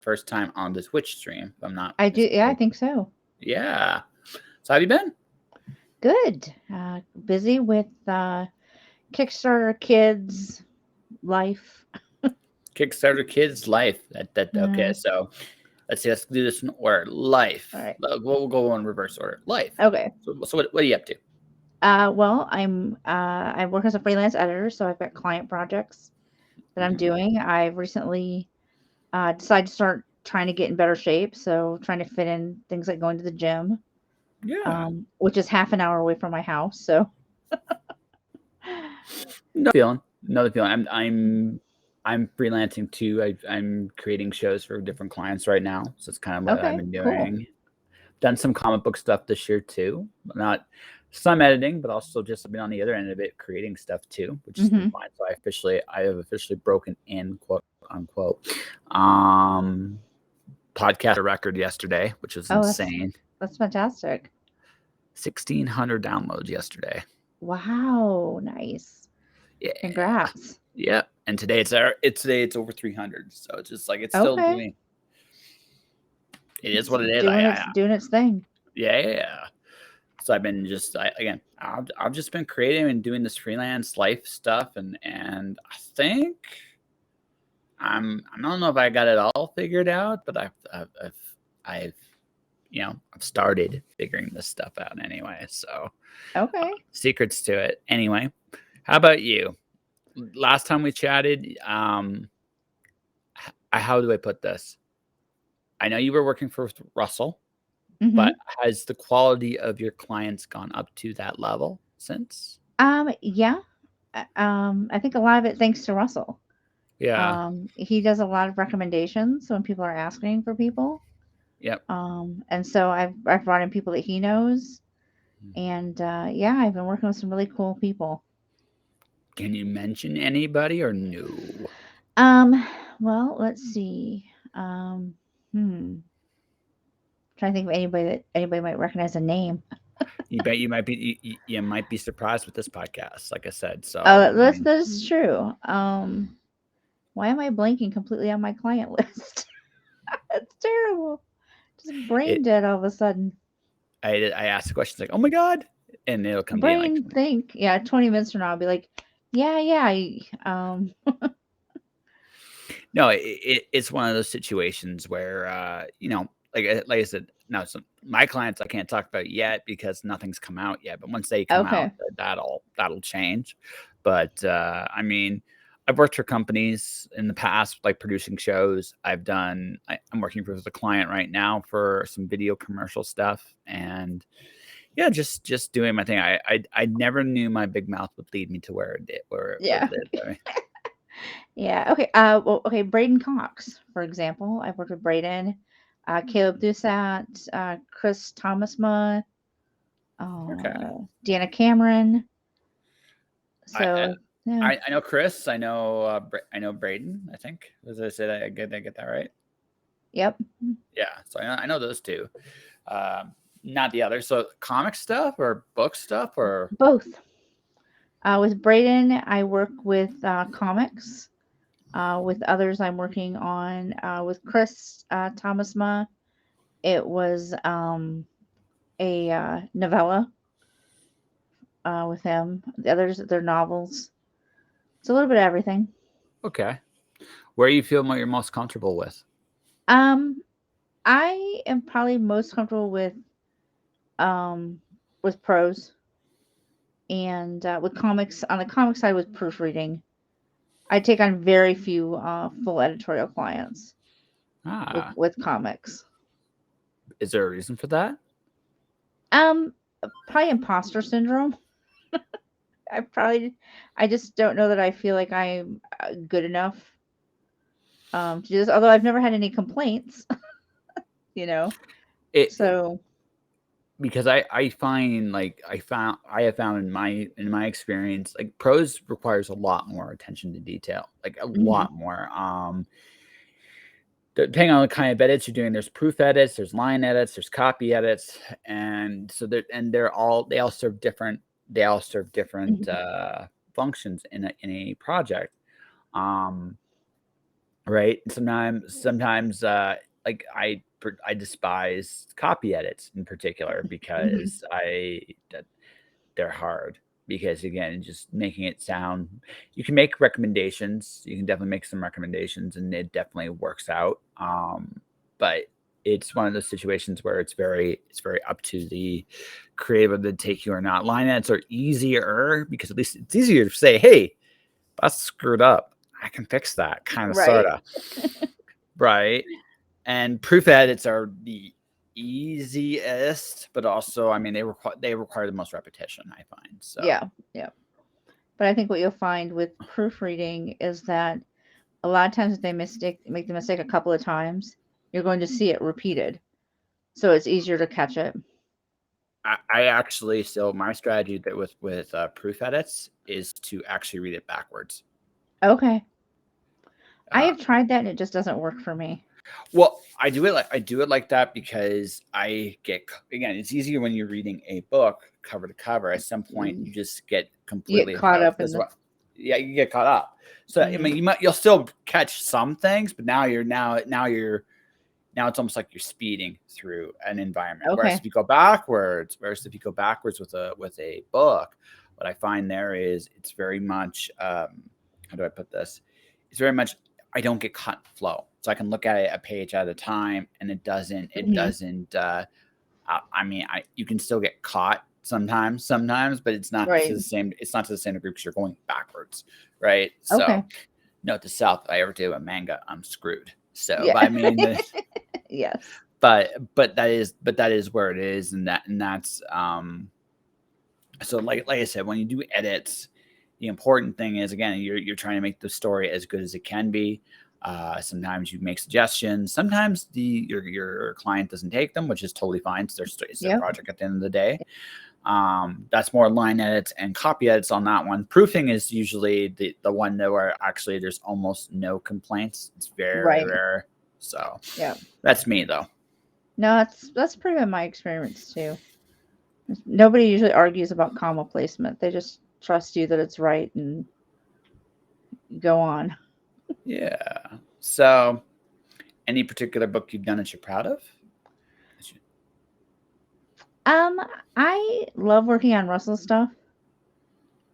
first time on the Twitch stream. If I'm not I do. Yeah, I mistaken. think so. Yeah. So how have you been? Good. Busy with Kickstarter kids life. Kickstarter Kids Life. That okay. Mm, So let's see. Let's do this in order. Life. all right. We'll go in reverse order. Life. Okay. So what are you up to? Well, I work as a freelance editor, so I've got client projects that I'm Mhm. doing. I've recently decided to start trying to get in better shape, so trying to fit in things like going to the gym, Yeah. which is half an hour away from my house. So No feeling. Another feeling. I'm freelancing too. I'm creating shows for different clients right now. So it's kind of what I've okay, been cool. doing. Done some comic book stuff this year too. Not some editing, but also just been on the other end of it, creating stuff too, which has been Hmm. fine. So I have officially broken in, quote unquote, um, podcast record yesterday, which was Oh, insane. that's fantastic. 1,600 downloads yesterday. Wow, nice. Yeah, Congrats. yeah. And today it's over 300. So it's just like it's still Okay, doing. It is it's what it is. doing its thing. Yeah. So I've been I've just been creating and doing this freelance life stuff, and I think I don't know if I got it all figured out, but I've I've started figuring this stuff out anyway. So Okay. secrets to it anyway. How about you? Last time we chatted, how do I put this? I know you were working for Russell, but Hmm. has the quality of your clients gone up to that level since? Yeah. I think a lot of it thanks to Russell. Yeah. He does a lot of recommendations when people are asking for people. Yep. And so I've brought in people that he knows, and yeah, I've been working with some really cool people. Can you mention anybody or no? Um, well, let's see. Um, hmm. Trying to think of anybody that anybody might recognize a name. You bet you might be surprised with this podcast, like I said. So Oh, I mean, that's true. Why am I blanking completely on my client list? That's terrible. Just brain it dead all of a sudden. I asked the questions like, oh my god, and it'll come to you in like Brain think. Yeah, 20 minutes from now I'll be like, yeah, yeah. no. It's one of those situations where like I said, no. So my clients I can't talk about yet because nothing's come out yet. But once they come out, Okay. that'll change. But I mean, I've worked for companies in the past, like producing shows. I'm working with a client right now for some video commercial stuff, and yeah, just doing my thing. I never knew my big mouth would lead me to where it did, where Yeah. it did. I mean, Yeah. Okay. Well, okay. Braden Cox, for example. I've worked with Braden, Caleb Dusat, Chris Thomasma, okay. Deanna Cameron. I, So, yeah. I know Chris. I know Braden. I think as I said, I get that right. Yep. Yeah, so I know those two. Not the other. So comic stuff or book stuff or Both. With Braden, I work with comics. With others, I'm working on with Chris Thomasma. It was a novella with him. The others, they're novels. It's a little bit of everything. okay. Where you feel you're most comfortable with? Um, I am probably most comfortable um with prose and with comics. On the comic side, with proofreading, I take on very few full editorial clients Ah, with comics. is there a reason for that? Um, Probably imposter syndrome. I probably I just don't know that I feel like I'm good enough to do this. Although I've never had any complaints, you know. It So, because I find I have found in my experience like prose requires a lot more attention to detail, like a mhm, lot more. Depending on the kind of edits you're doing, there's proof edits, there's line edits, there's copy edits, and so they all serve different mhm, functions in a project. Um, right? Sometimes, like I despise copy edits in particular Mhm. because they're hard because again, just making it sound you can make recommendations. You can definitely make some recommendations and it definitely works out. But it's one of those situations where it's very up to the creative to take you or not. Line edits are easier because at least it's easier to say, hey, that's screwed up. I can fix that kind of Right. sorta. Right. And proof edits are the easiest, but also, I mean, they require the most repetition, I find. So Yeah. Yeah. But I think what you'll find with proofreading is that a lot of times if they make the mistake a couple of times, you're going to see it repeated. So it's easier to catch it. I actually so my strategy that with proof edits is to actually read it backwards. Okay. I Uh, have tried that and it just doesn't work for me. well, I do it like that because I get again. It's easier when you're reading a book cover to cover. At some point, Mm. you just get You get completely caught up in this the. what. Yeah, you get caught up. So I Mhm. mean, you'll still catch some things, but now it's almost like you're speeding through an environment. Okay. Whereas if you go backwards with a book, what I find there is it's very much how do I put this? It's very much I don't get caught in flow, so I can look at it a page at a time, and it Mhm. doesn't. I mean, you can still get caught sometimes, but it's not to Right. the same. It's not to the same degree because you're going backwards, right? So, Okay. note to self: if I ever do a manga, I'm screwed. So, Yeah. but I mean, Yes. but that is where it is, and that's so like I said, when you do edits, the important thing is again you're trying to make the story as good as it can be. Sometimes you make suggestions. Sometimes your client doesn't take them, which is totally fine. It's their Yep. project at the end of the day. That's more line edits and copy edits on that one. Proofing is usually the one that where actually there's almost no complaints. It's very Right. rare. So Yeah. that's me though. No, that's pretty much my experience too. Nobody usually argues about comma placement. They just trust you that it's right and go on. Yeah. So any particular book you've done that you're proud of? Um, I love working on Russell stuff.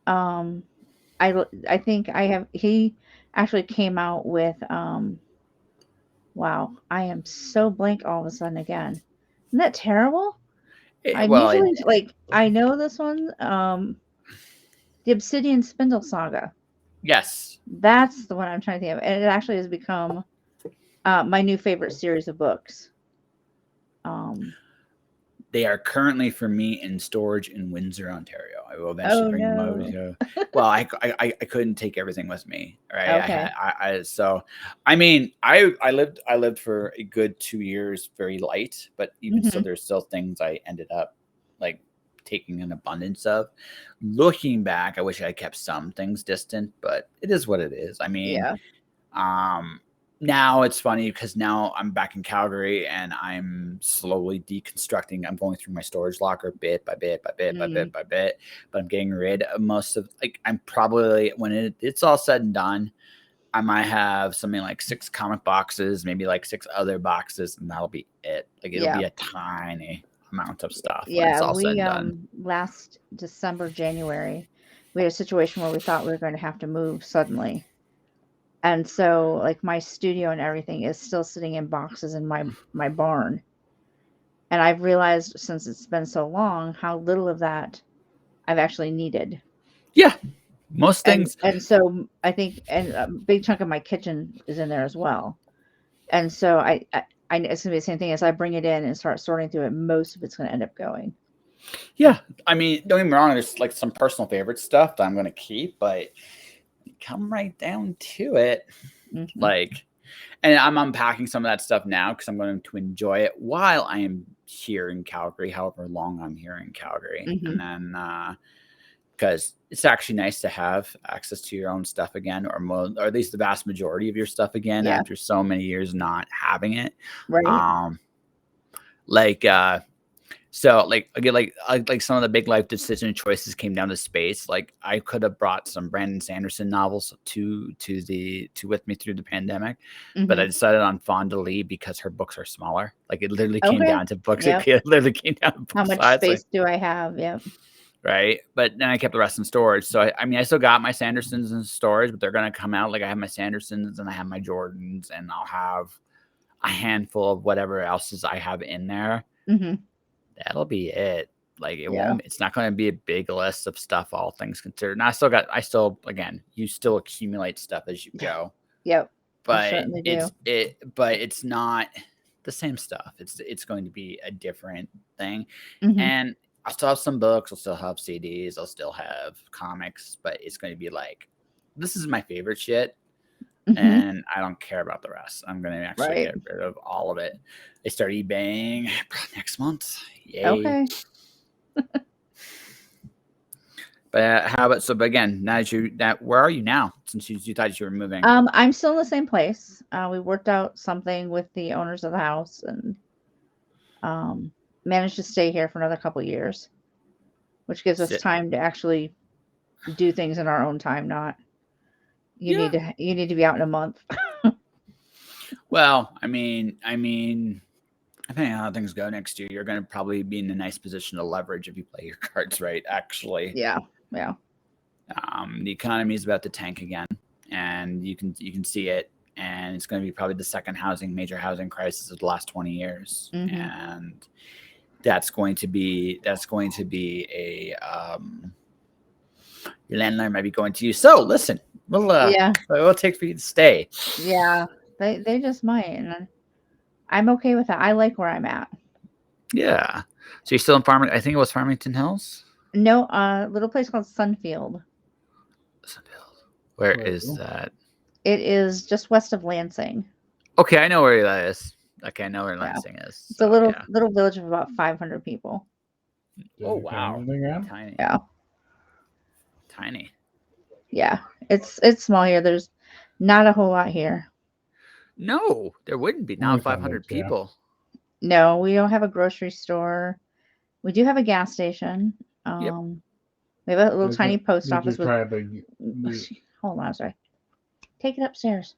Um, I think I have he actually came out with wow, I am so blank all of a sudden again. Isn't that terrible? I'm Well, usually like I know this one, the Obsidian Spindle Saga. yes, That's the one I'm trying to think of, and it actually has become my new favorite series of books. Um, they are currently for me in storage in Windsor, Ontario. I will eventually oh bring them over no. to. Well, I couldn't take everything with me, right? I Okay. had so I mean I lived for a good 2 years very light, but even so, Hmm. there's still things I ended up like taking an abundance of. Looking back, I wish I kept some things distant, but it is what it is. I mean, Yeah. Um, now it's funny because now I'm back in Calgary and I'm slowly deconstructing. I'm going through my storage locker bit by bit by bit by Mm, bit by bit, but I'm getting rid of most of like I'm probably when it's all said and done, I might have something like 6 comic boxes, maybe like 6 other boxes, and that'll be it. Like it'll yeah. be a tiny amount of stuff when it's Yeah. all said We and done. last December, January, we had a situation where we thought we were going to have to move suddenly. And so like my studio and everything is still sitting in boxes in my barn. And I've realized since it's been so long how little of that I've actually needed. Yeah, most things. And so I think and a big chunk of my kitchen is in there as well. And so I it's gonna be the same thing as I bring it in and start sorting through it. Most of it's gonna end up going. Yeah, I mean, don't get me wrong. There's like some personal favorite stuff that I'm going to keep, but come right down to it, Hmm. like, and I'm unpacking some of that stuff now because I'm going to enjoy it while I am here in Calgary, however long I'm here in Calgary, Hmm. and then because it's actually nice to have access to your own stuff again, or at least the vast majority of your stuff again Yeah. after so many years not having it. Right. Um, like So like again, like some of the big life decision choices came down to space. Like I could have brought some Brandon Sanderson novels to with me through the pandemic, but I Mhm. decided on Fonda Lee because her books are smaller. Like it literally came Okay. down to books. Yep. It literally came down to How book much size. space do I have? Yep. Right. But then I kept the rest in storage. So I mean, I still got my Sandersons in storage, but they're gonna come out. Like I have my Sandersons and I have my Jordans, and I'll have a handful of whatever else's I have in there. Mhm. That'll be it. Like it Yeah. won't. It's not going to be a big list of stuff, all things considered. And again, you still accumulate stuff as you go, Yep. I but certainly do. it's not the same stuff. It's going to be a different thing, Mhm. and I'll still have some books. I'll still have CDs. I'll still have comics, but it's going to be like, this is my favorite shit, Mhm. and I don't care about the rest. I'm going to actually Right. get rid of all of it. I start eBaying next month. Yay. Okay. But how about but again, now that where are you now? Since you thought you were moving. I'm still in the same place. We worked out something with the owners of the house and um, managed to stay here for another couple years, which gives us Sit. time to actually do things in our own time. Not Yeah. you need to be out in a month. Well, depending on how things go next year, you're going to probably be in a nice position to leverage if you play your cards right. Actually, Yeah. Yeah. the economy is about to tank again, and you can see it. And it's going to be probably the second major housing crisis of the last 20 years, Mhm. and that's going to be a your landlord might be going to you. So listen, Yeah. we'll take for you to stay. Yeah. They just might, and I'm okay with that. I like where I'm at. Yeah. So you're still in I think it was Farmington Hills. No, little place called Sunfield. Where is that? It is just west of Lansing. Okay, I know where that is. Okay, I know where Yeah. Lansing is. It's a So yeah. little village of about 500 people. Oh wow. Tiny. Yeah. Tiny. Yeah. It's small here. There's not a whole lot here. No, there wouldn't be. Now 500 people. No, we don't have a grocery store. We do have a gas station. Yep. We have a little tiny post office with. The Hold on, sorry. Take it upstairs.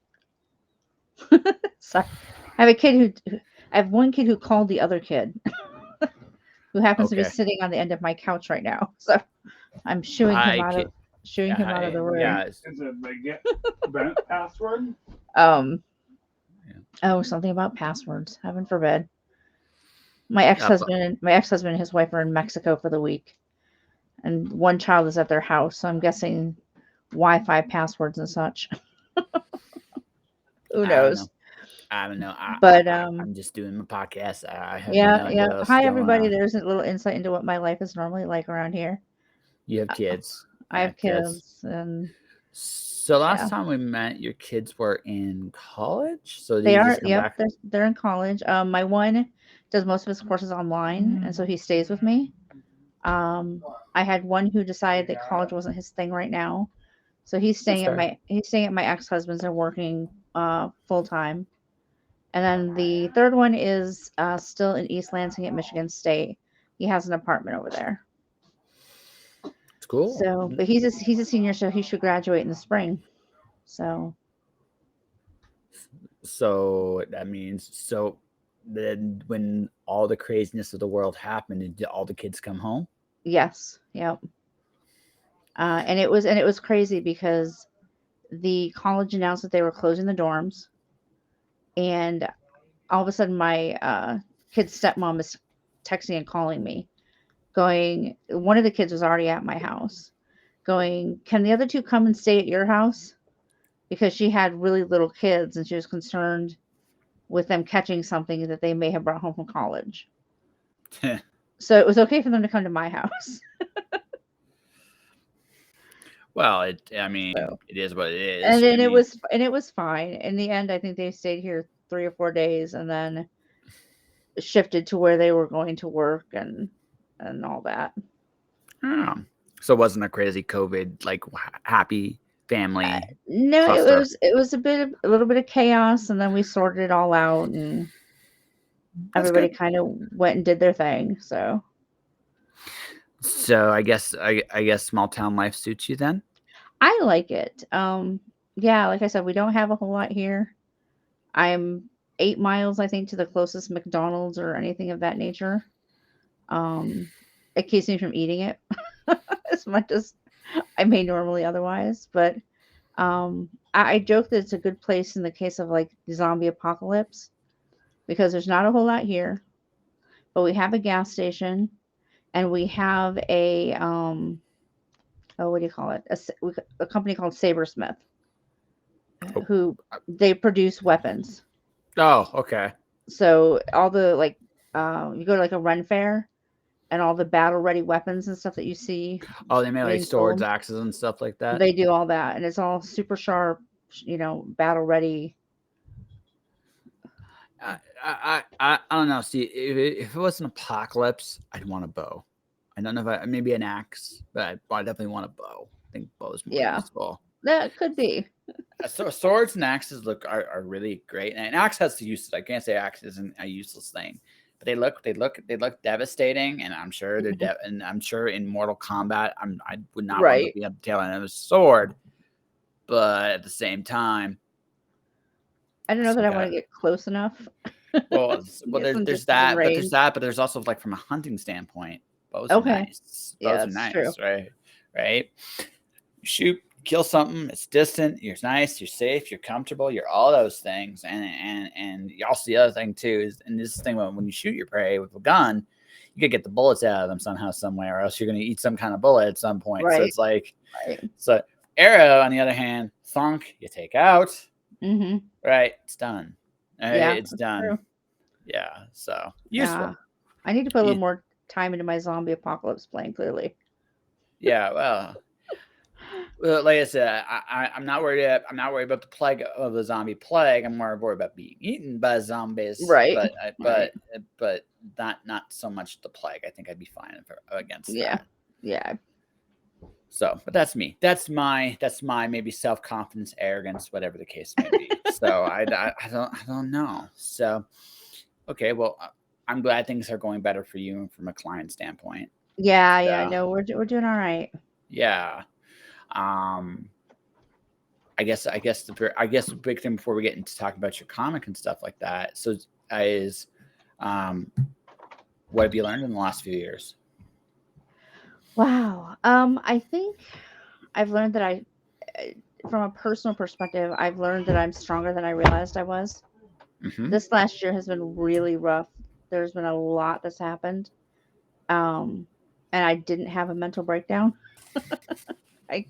Sorry, I have a kid I have one kid who called the other kid, who happens to be Okay. sitting on the end of my couch right now. So I'm shooing him Hi, out kid. of the room. Yeah. is it the get vent password? Um. Yeah. Oh, something about passwords. Heaven forbid. My ex-husband and his wife are in Mexico for the week, and one child is at their house. So I'm guessing Wi-Fi passwords and such. Who knows? I don't know. But I'm just doing my podcast. I have no yeah, idea yeah. what's Hi going everybody. on. There's a little insight into what my life is normally like around here. You have kids. I have kids, and So last yeah, time we met, your kids were in college. So did they you are. just come Yep, back? they're in college. My one does most of his courses online, and so he stays with me. Um, I had one who decided that college wasn't his thing right now, so That's fair. he's staying at my ex husband's and working full time. And then the third one is still in East Lansing at Michigan State. He has an apartment over there. It's cool. So, but he's a senior, so he should graduate in the spring. So So that means then when all the craziness of the world happened, did all the kids come home? yes, yep. And it was crazy because the college announced that they were closing the dorms, and all of a sudden my kid's stepmom is texting and calling me, going. One of the kids was already at my house, going, "Can the other two come and stay at your house?" Because she had really little kids and she was concerned with them catching something that they may have brought home from college. So it was okay for them to come to my house. Well, it is what it is. And then it was fine. In the end, I think they stayed here 3 or 4 days and then shifted to where they were going to work and all that. Oh. So it wasn't a crazy COVID like happy family. No, cluster. it was a little bit of chaos, and then we sorted it all out, and That's everybody good. kind of went and did their thing. So So I guess small town life suits you then. I like it. Yeah, like I said, we don't have a whole lot here. I'm 8 miles, I think, to the closest McDonald's or anything of that nature. Um, it keeps me from eating it as much as I may normally otherwise. But I joke that it's a good place in the case of like the zombie apocalypse because there's not a whole lot here, but we have a gas station and we have a oh, what do you call it? A company called Sabersmith, Oh, who they produce weapons. oh, okay. So all the like, you go to like a run fair, and all the battle ready weapons and stuff that you see Oh, they made like being swords, sold, axes, and stuff like that. they do all that, and it's all super sharp, battle ready. I don't know. See, if it was an apocalypse, I'd want a bow. I don't know if maybe an axe, but I definitely want a bow. I think bow is more Yeah, useful. that could be. So swords and axes are really great, and an axe has to use. I can't say axe isn't a useless thing, but they look devastating, and I'm sure and I'm sure in Mortal Kombat, I would not want to Right. be at the tail end of a sword, but at the same time, I don't know some that I want kind to get close enough. well, Get some there's distance and that, range. but there's also like from a hunting standpoint, bows are Okay. nice. Yeah, Bows are that's true. nice, right? Right. You shoot, kill something. It's distant. You're nice. You're safe. You're comfortable. You're all those things. And also the other thing too is, and this thing when you shoot your prey with a gun, you gotta get the bullets out of them somehow, some way, or else you're gonna eat some kind of bullet at some point. So Right. it's like, Right. so arrow on the other hand, thunk, you take out. Mm-hmm. Right, it's done. All right, Yeah, it's that's done. true. Yeah, so Yeah, useful. I need to put a little You- more time into my zombie apocalypse plan. Clearly. Yeah, well, like I said, I'm not worried. I'm not worried about the plague of the zombie plague. I'm more worried about being eaten by zombies. Right. But Right. not so much the plague. I think I'd be fine against Yeah. that. Yeah. So, but that's me. That's my maybe self confidence, arrogance, whatever the case may be. So I don't know. So okay, well, I'm glad things are going better for you from a client standpoint. Yeah. Yeah. So No, we're doing all right. yeah. Um, I guess the big thing before we get into talking about your comic and stuff like that. So is what have you learned in the last few years? Wow. I think I've learned that from a personal perspective, I've learned that I'm stronger than I realized I was. Mm-hmm. This last year has been really rough. There's been a lot that's happened. And I didn't have a mental breakdown. I,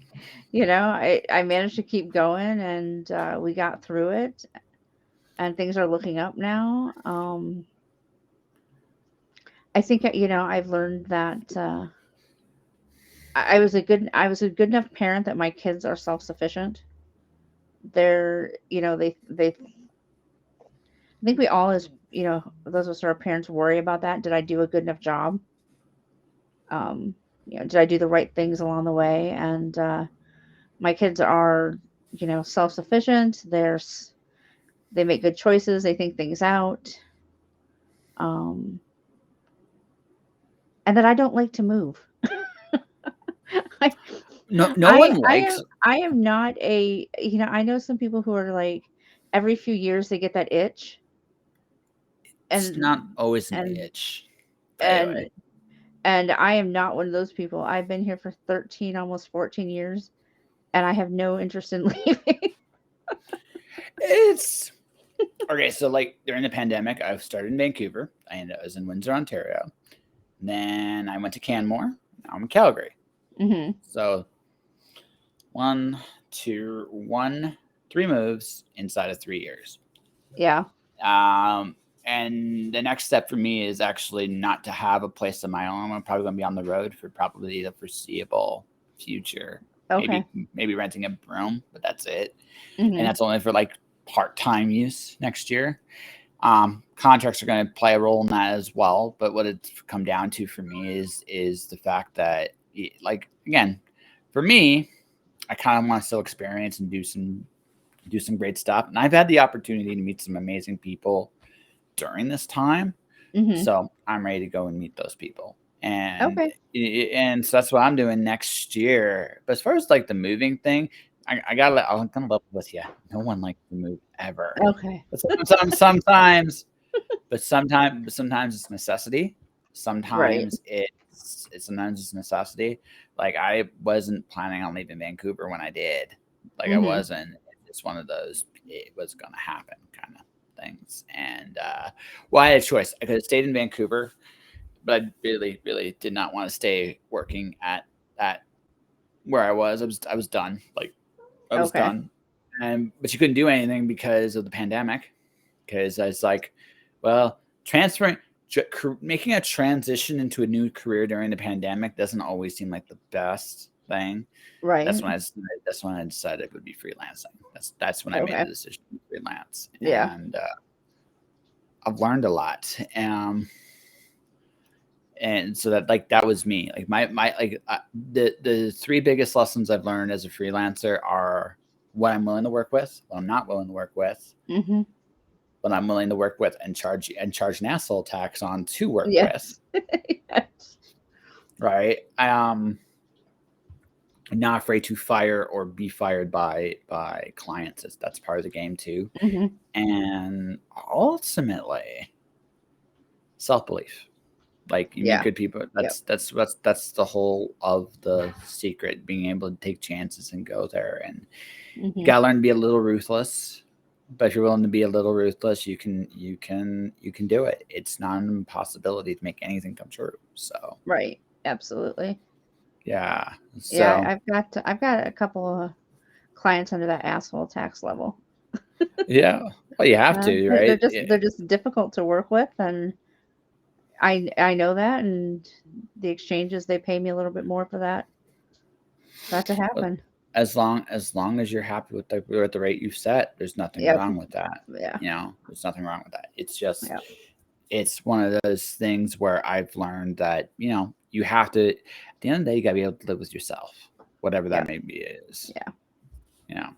I managed to keep going and we got through it and things are looking up now. I think, I've learned that, I was a good enough parent that my kids are self-sufficient. They I think we all, as those of us who are parents, worry about that. Did I do a good enough job? Did I do the right things along the way? And my kids are, self-sufficient. They make good choices. They think things out. Um, and that I don't like to move. I, No one likes. I am not I know some people who are like every few years they get that itch. It's not And always an and itch. By the and way, and I am not one of those people. I've been here for 13, almost 14 years, and I have no interest in leaving. it's okay. So like during the pandemic, I started in Vancouver. I was in Windsor, Ontario. Then I went to Canmore. Now I'm in Calgary. Hmm. So 3 moves inside of 3 years. Yeah. And the next step for me is actually not to have a place of my own. I'm probably going to be on the road for probably the foreseeable future. Okay. Maybe renting a room, but that's it. Hmm. And that's only for like part-time use next year. Contracts are going to play a role in that as well. But what it's come down to for me is the fact that, like, again, for me, I kind of want to still experience and do some great stuff. And I've had the opportunity to meet some amazing people during this time. Mm-hmm. So I'm ready to go and meet those people. Okay. And so that's what I'm doing next year. But as far as like the moving thing, I'm gonna level with you. No one likes to move ever. Okay. But sometimes it's necessity. Right. Sometimes it's necessity. Like I wasn't planning on leaving Vancouver when I did. Like I Mm-hmm. wasn't. It's one of those. It was gonna happen kind of things. And well, I had a choice. I could have stayed in Vancouver, but I really, really did not want to stay working at where I was. I was done. Like I was Okay. done. And but you couldn't do anything because of the pandemic. Because I was like, well, making a transition into a new career during the pandemic doesn't always seem like the best thing. Right. That's when I decided it would be freelancing. That's when I made Okay. the decision to freelance, Yeah. and I've learned a lot. And so that was me. Like the three biggest lessons I've learned as a freelancer are what I'm willing to work with, what I'm not willing to work with, Mm-hmm. what I'm willing to work with, and charge an asshole tax on to work with. Yes. Right. I'm not afraid to fire or be fired by clients. That's part of the game too. Mm-hmm. And ultimately, self belief. Like you meet Yeah. good people. Yep. That's the whole of the secret. Being able to take chances and go there. And you Mm-hmm. gotta learn to be a little ruthless. But if you're willing to be a little ruthless, you can do it. It's not an impossibility to make anything come true. So Right. Absolutely. yeah. Yeah. So I've got a couple of clients under that asshole tax level. yeah. Well, you have to, They're right? they're just difficult to work with, and I know that, and the exchanges they pay me a little bit more for that to But happen. as long as you're happy with the rate you've set, there's nothing Yep. wrong with that. Yeah. There's nothing wrong with that. It's just Yep. it's one of those things where I've learned that you have to. At the end of the day, you gotta be able to live with yourself, whatever that Yep. maybe is. Yeah. You know,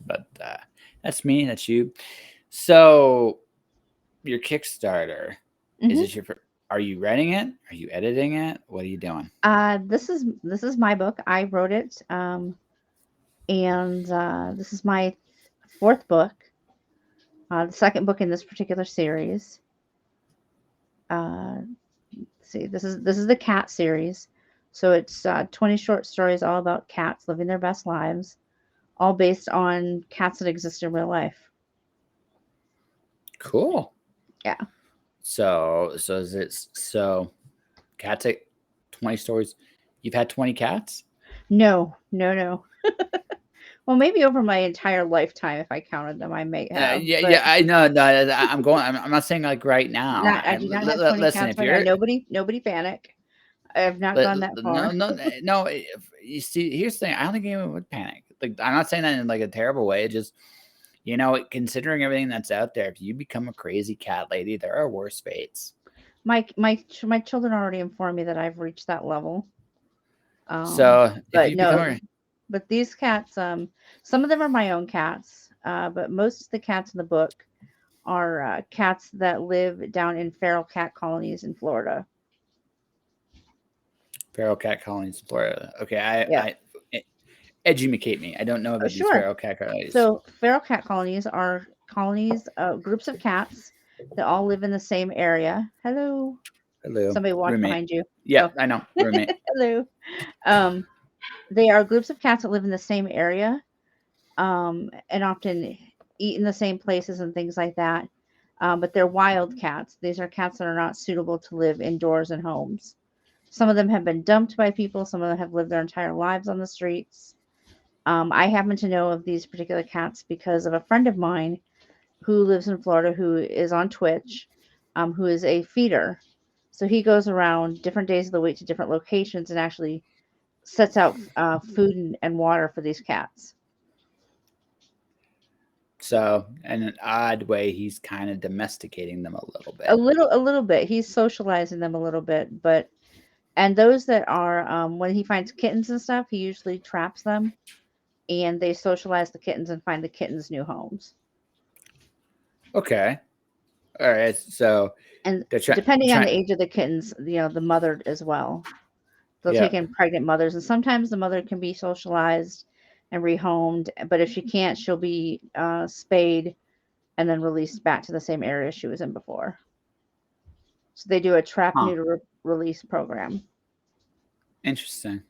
but that's me. That's you. So your Kickstarter is Mm-hmm. this your? Are you writing it? Are you editing it? What are you doing? This is my book. I wrote it. And this is my fourth book. The second book in this particular series. Let's see, this is the cat series. So it's 20 short stories all about cats living their best lives, all based on cats that exist in real life. Cool. Yeah. So is it so cats take 20 stories? You've had 20 cats? No, no, no. Well, maybe over my entire lifetime, if I counted them, I may have. But Yeah, I know. No, I'm not saying like right now. not I do not have 20 Listen, cats if right now. you're Nobody panic. I have not gone that no, far. no, no. You see, here's the thing. I don't think anyone would panic. Like, I'm not saying that in like a terrible way. Just considering everything that's out there, if you become a crazy cat lady, there are worse fates. My children already informed me that I've reached that level. So if But you become no, but these cats, some of them are my own cats, but most of the cats in the book are cats that live down in feral cat colonies in Florida. feral cat colonies in Florida, okay, Yeah, educate me. I don't know about these sure. feral cat colonies. So feral cat colonies are colonies, groups of cats that all live in the same area. Hello, Hello, somebody walked roommate. behind you. Yeah, Oh, I know, roommate. hello. Um, they are groups of cats that live in the same area, and often eat in the same places and things like that. But they're wild cats. These are cats that are not suitable to live indoors in homes. Some of them have been dumped by people. Some of them have lived their entire lives on the streets. I happen to know of these particular cats because of a friend of mine who lives in Florida who is on Twitch, who is a feeder. So he goes around different days of the week to different locations and actually sets out food and water for these cats. So in an odd way, he's kind of domesticating them a little A bit. little bit. He's socializing them a little bit, but and those that are when he finds kittens and stuff, he usually traps them, and they socialize the kittens and find the kittens new homes. Okay. All right. So And they're trying. depending on Try, the age of the kittens, the mother as well. They'll yeah. take in pregnant mothers, and sometimes the mother can be socialized and rehomed. But if she can't, she'll be spayed and then released back to the same area she was in before. So they do a trap Huh. neuter release program. Interesting.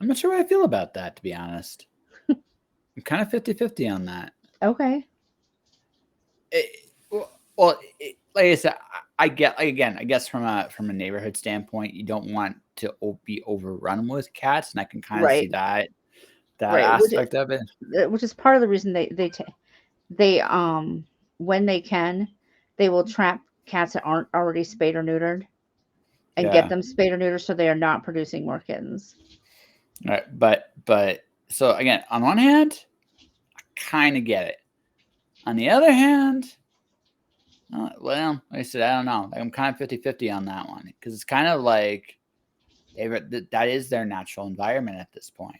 I'm not sure how I feel about that, to be honest. I'm kind of 50-50 on that. Okay. Like I said, I get like again. I guess from a neighborhood standpoint, you don't want to be overrun with cats, and I can kind of see Right. that Right. aspect of it. Which is part of the reason they when they can, they will trap cats that aren't already spayed or neutered and get Yeah. them spayed or neutered so they are not producing more kittens. Right. But so again, on one hand, I kind of get it. On the other hand, well, like I said, I don't know. Like I'm kind of 50-50 on that one because it's kind of like that is their natural environment at this point.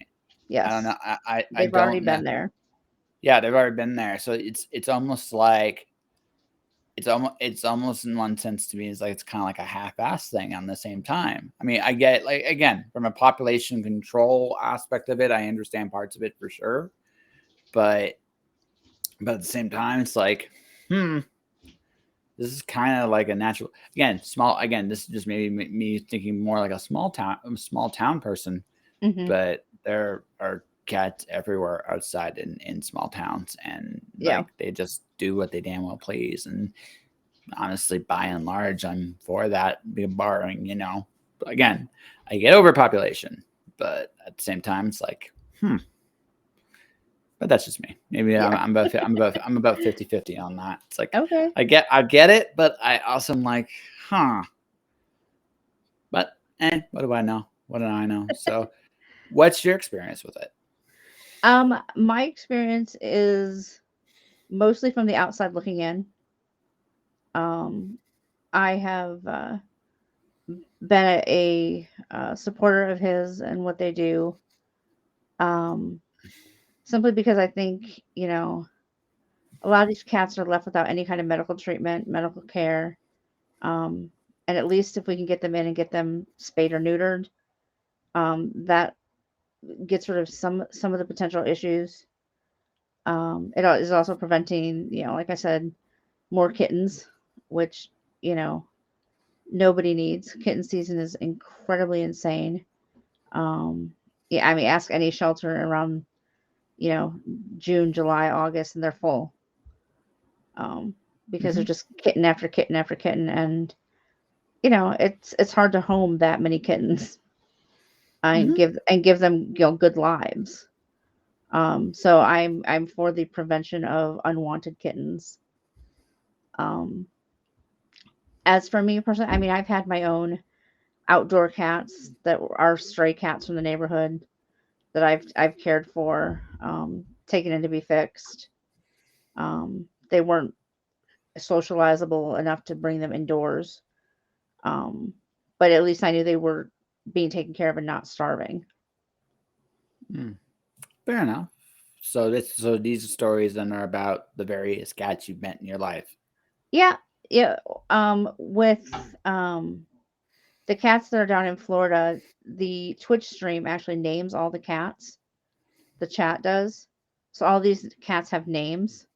I don't Yes. know. I They've already don't know. been there. Yeah, they've already been there. So it's almost like it's almost in one sense to me is like it's kind of like a half-ass thing on the same time. I mean, I get like again from a population control aspect of it, I understand parts of it for sure, but at the same time, it's like, this is kind of like a natural again small again. This is just maybe me thinking more like a small town person, Hmm. but there are cats everywhere outside in small towns, and Yeah. like they just do what they damn well please. And honestly, by and large, I'm for that, barring, again, I get overpopulation, but at the same time, it's like, but that's just me. Maybe Yeah. I'm about 50-50 on that. It's like, Okay. I get it, but I also am like, but what do I know? What do I know? So what's your experience with it? My experience is mostly from the outside looking in. Um, I have been a supporter of his and what they do. Um, Simply because I think, a lot of these cats are left without any kind of medical treatment, medical care. Um, and at least if we can get them in and get them spayed or neutered, that gets rid of some of the potential issues. Is also preventing, like I said, more kittens, which, you know, nobody needs. Kitten season is incredibly insane. Um, yeah, I mean, ask any shelter around, you know, June, July, August, and they're full. Um, because they're Hmm. just kitten after kitten after kitten, and it's hard to home that many kittens and Hmm. give them good lives. So I'm for the prevention of unwanted kittens. Um, as for me personally, I mean, I've had my own outdoor cats that are stray cats from the neighborhood that I've cared for, taken in to be fixed. They weren't socializable enough to bring them indoors, um, but at least I knew they were being taken care of and not starving. Fair enough. So these stories then are about the various cats you've met in your life. Yeah, yeah. With the cats that are down in Florida, the Twitch stream actually names all the cats. The chat does. So all these cats have names.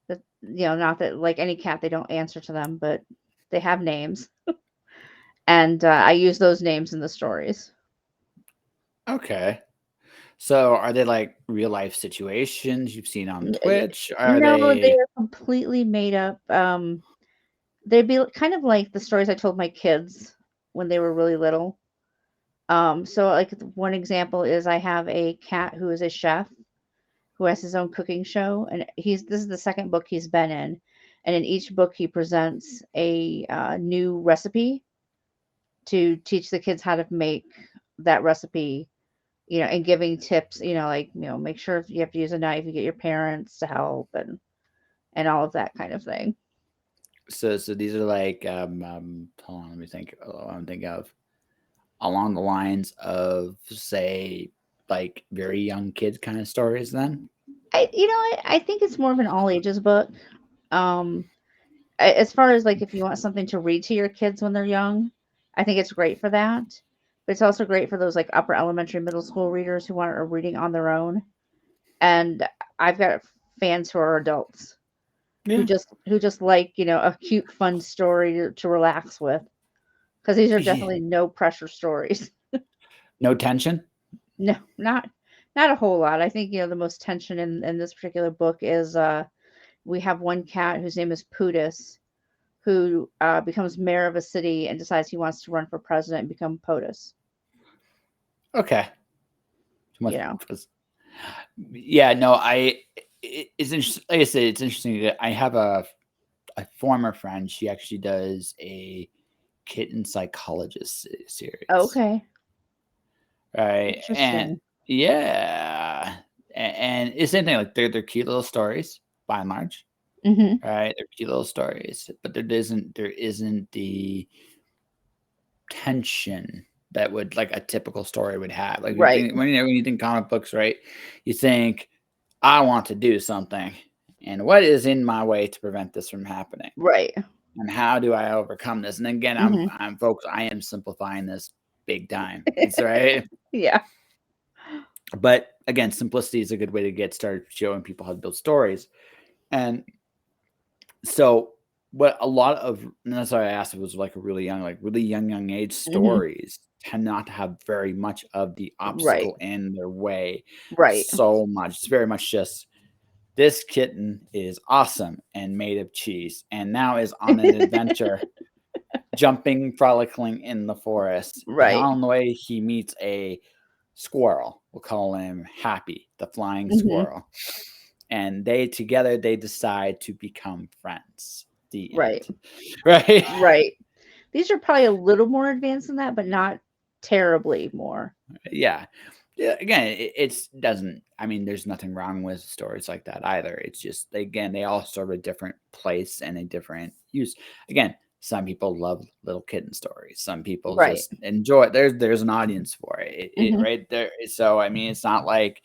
That not that like any cat, they don't answer to them, but they have names, and I use those names in the stories. Okay. So are they like real life situations you've seen on Twitch? Are No, they they are completely made up. They'd be kind of like the stories I told my kids when they were really little. So like one example is I have a cat who is a chef who has his own cooking show, and this is the second book he's been in, and in each book he presents a new recipe to teach the kids how to make that recipe, and giving tips, like make sure if you have to use a knife, you get your parents to help and all of that kind of thing. so these are like hold on, let me think. I'm thinking of along the lines of say like very young kids kind of stories then. I think it's more of an all ages book. Um, As far as like if you want something to read to your kids when they're young, I think it's great for that. But it's also great for those like upper elementary, middle school readers who want a reading on their own. And I've got fans who are adults Yeah. who just like, a cute, fun story to relax with. Because these are Yeah. definitely no pressure stories. No tension. No, not a whole lot. I think, the most tension in this particular book is we have one cat whose name is Pootis, who becomes mayor of a city and decides he wants to run for president and become POTUS. Okay. You know. Yeah. No. It's interesting. Like I said, it's interesting that I have a former friend. She actually does a kitten psychologist series. Okay. Right. And Interesting. yeah. And it's the same thing. Like they're cute little stories by and large. Mm-hmm. Right. They're cute little stories, but there isn't the tension that would like a typical story would have. Like you Right. think, when you think comic books, right? You think I want to do something, and what is in my way to prevent this from happening, Right. and how do I overcome this? And again, Mm-hmm. I'm folks, I am simplifying this big time. It's right, Yeah. but again, simplicity is a good way to get started showing people how to build stories, and so. What a lot of, and that's why I asked if it was like a really young age Mm-hmm. stories tend not to have very much of the Right. obstacle in their way. Right. So much. It's very much just this kitten is awesome and made of cheese and now is on an adventure, jumping, frolicking in the forest. And Right. on the way, he meets a squirrel. We'll call him Happy, the flying Mm-hmm. squirrel. And they decide to become friends. The Right. end. Right. Right. These are probably a little more advanced than that, but not terribly more. Yeah. Yeah, again, it's doesn't. I mean, there's nothing wrong with stories like that either. It's just again, they all serve a different place and a different use. Again, some people love little kitten stories. Some people Right. just enjoy it. There's an audience for it, Mm-hmm. right there. So I mean, it's not like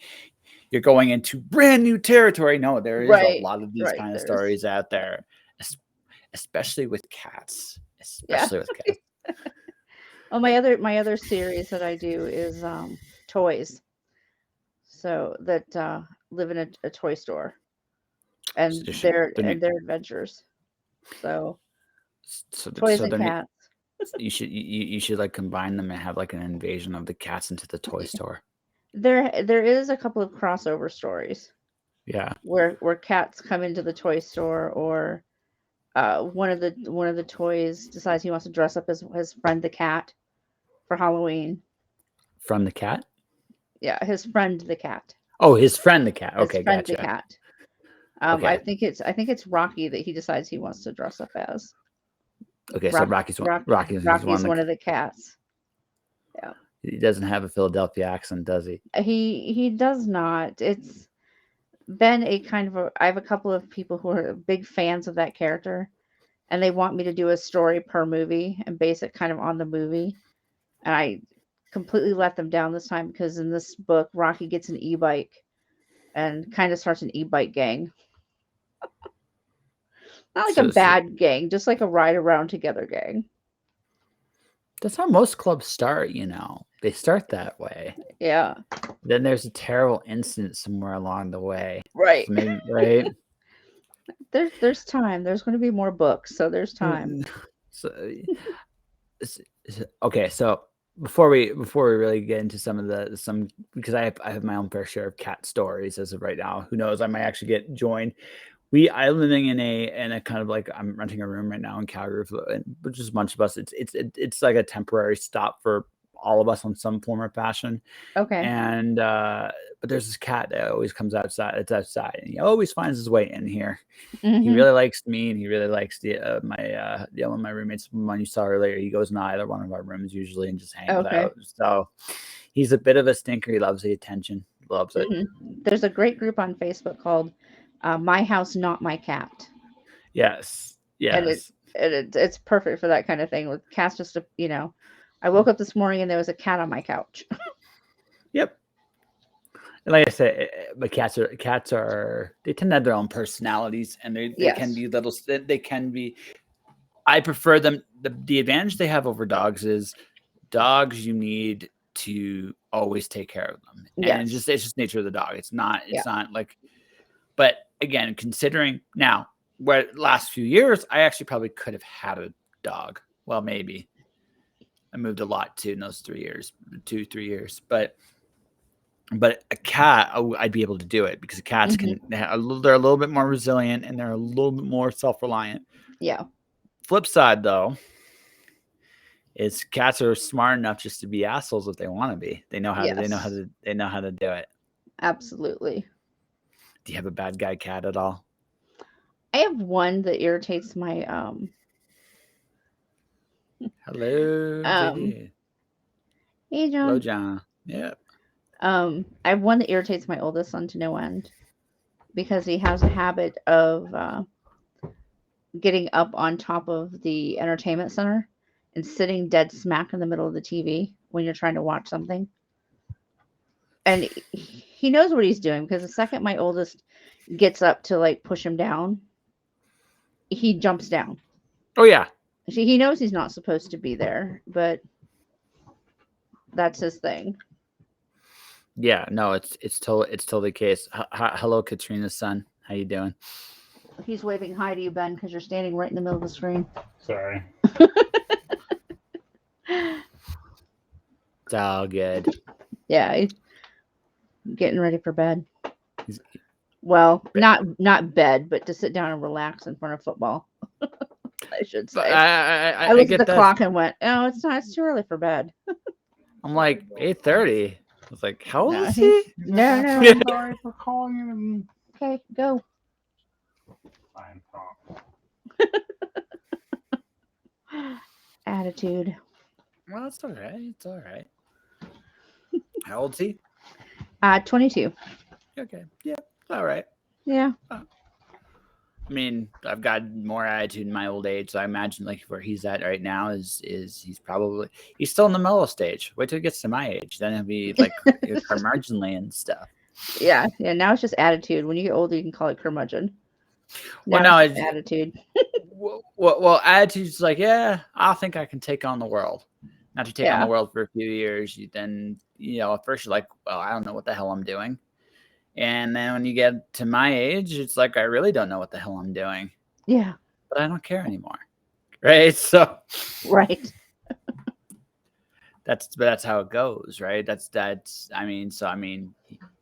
you're going into brand new territory. No, there is a Right. lot of these Right. kind of There's stories out there, especially with cats. yeah. Especially with cats. Oh, my other series that I do is toys. So that live in a toy store and their adventures. So toys and They're cats. you should like combine them and have like an invasion of the cats into the toy store. There is a couple of crossover stories Yeah. where cats come into the toy store, or one of the toys decides he wants to dress up as his friend the cat for Halloween. From the cat? Yeah, his friend the cat. Oh, his friend the cat. His Okay, friend the gotcha. cat. Okay. I think it's Rocky that he decides he wants to dress up as. Okay, so Rocky's one of the cats. Yeah. He doesn't have a Philadelphia accent, does he? He does not. It's been a kind of I have a couple of people who are big fans of that character, and they want me to do a story per movie and base it kind of on the movie. And I completely let them down this time because in this book, Rocky gets an e-bike and kind of starts an e-bike gang. Not like a bad gang, just like a ride around together gang. That's how most clubs start, They start that way. Yeah. Then there's a terrible incident somewhere along the way. Right. So maybe, right? There's time. There's going to be more books, so there's time. So, okay, so before we really get into some because I have my own fair share of cat stories as of right now. Who knows? I might actually get joined. I'm living in a kind of like I'm renting a room right now in Calgary, but just a bunch of us. It's like a temporary stop for all of us on some form or fashion. Okay. And but there's this cat that always comes outside. It's outside, and he always finds his way in here. Mm-hmm. He really likes me, and he really likes my one of my roommates. One you saw earlier. He goes in either one of our rooms usually and just hangs out. So he's a bit of a stinker. He loves the attention. Loves it. Mm-hmm. There's a great group on Facebook called My House, Not My Cat. Yes. Yes. And it's perfect for that kind of thing with cats. Just I woke up this morning and there was a cat on my couch. Yep. Like I said, but cats are they tend to have their own personalities, and they can Yes. be little. They can be. I prefer them. The advantage they have over dogs is dogs. You need to always take care of them, and Yes. it's just nature of the dog. Yeah. It's not like. But again, considering now where last few years, I actually probably could have had a dog. Well, maybe I moved a lot too in those 3 years, 3 years, but a cat, I'd be able to do it because cats hmm they're a little bit more resilient and they're a little bit more self-reliant. Yeah. Flip side though is cats are smart enough just to be assholes if they want to be. They know how to Yes. do it. Absolutely. Do you have a bad guy cat at all? I have one that irritates my Hello, um JD. hey Hello, John. John. Yeah. I have one that irritates my oldest son to no end because he has a habit of getting up on top of the entertainment center and sitting dead smack in the middle of the TV when you're trying to watch something. And he knows what he's doing because the second my oldest gets up to like push him down, he jumps down. Oh yeah. He knows he's not supposed to be there, but that's his thing. Yeah. No, it's totally the case. Hello, Katrina's son. How you doing? He's waving hi to you, Ben, because you're standing right in the middle of the screen. Sorry. It's all good. Yeah, he's getting ready for bed. He's- Well, not bed, but to sit down and relax in front of football. I should But say. I I looked at get the that. clock and went, "Oh, it's not. It's too early for bed." I'm like 8:30. I was like, how old No, is he? No, no. I'm sorry for calling you and Okay, go. fine talk. Attitude. Well, it's all right. It's all right. How old is he? 22. Okay. Yeah. All right. Yeah. I mean, I've got more attitude in my old age, so I imagine like where he's at right now is he's still in the mellow stage. Wait till he gets to my age, then he'll be like curmudgeonly and stuff. Yeah. Now it's just attitude. When you get older, you can call it curmudgeon. Well, Now no, it's just attitude. well, attitude's like, yeah, I think I can take on the world. After you take on the Yeah. world for a few years, at first you're like, well, I don't know what the hell I'm doing. And then when you get to my age, it's like, I really don't know what the hell I'm doing, Yeah. but I don't care anymore. Right. So Right. that's how it goes. Right.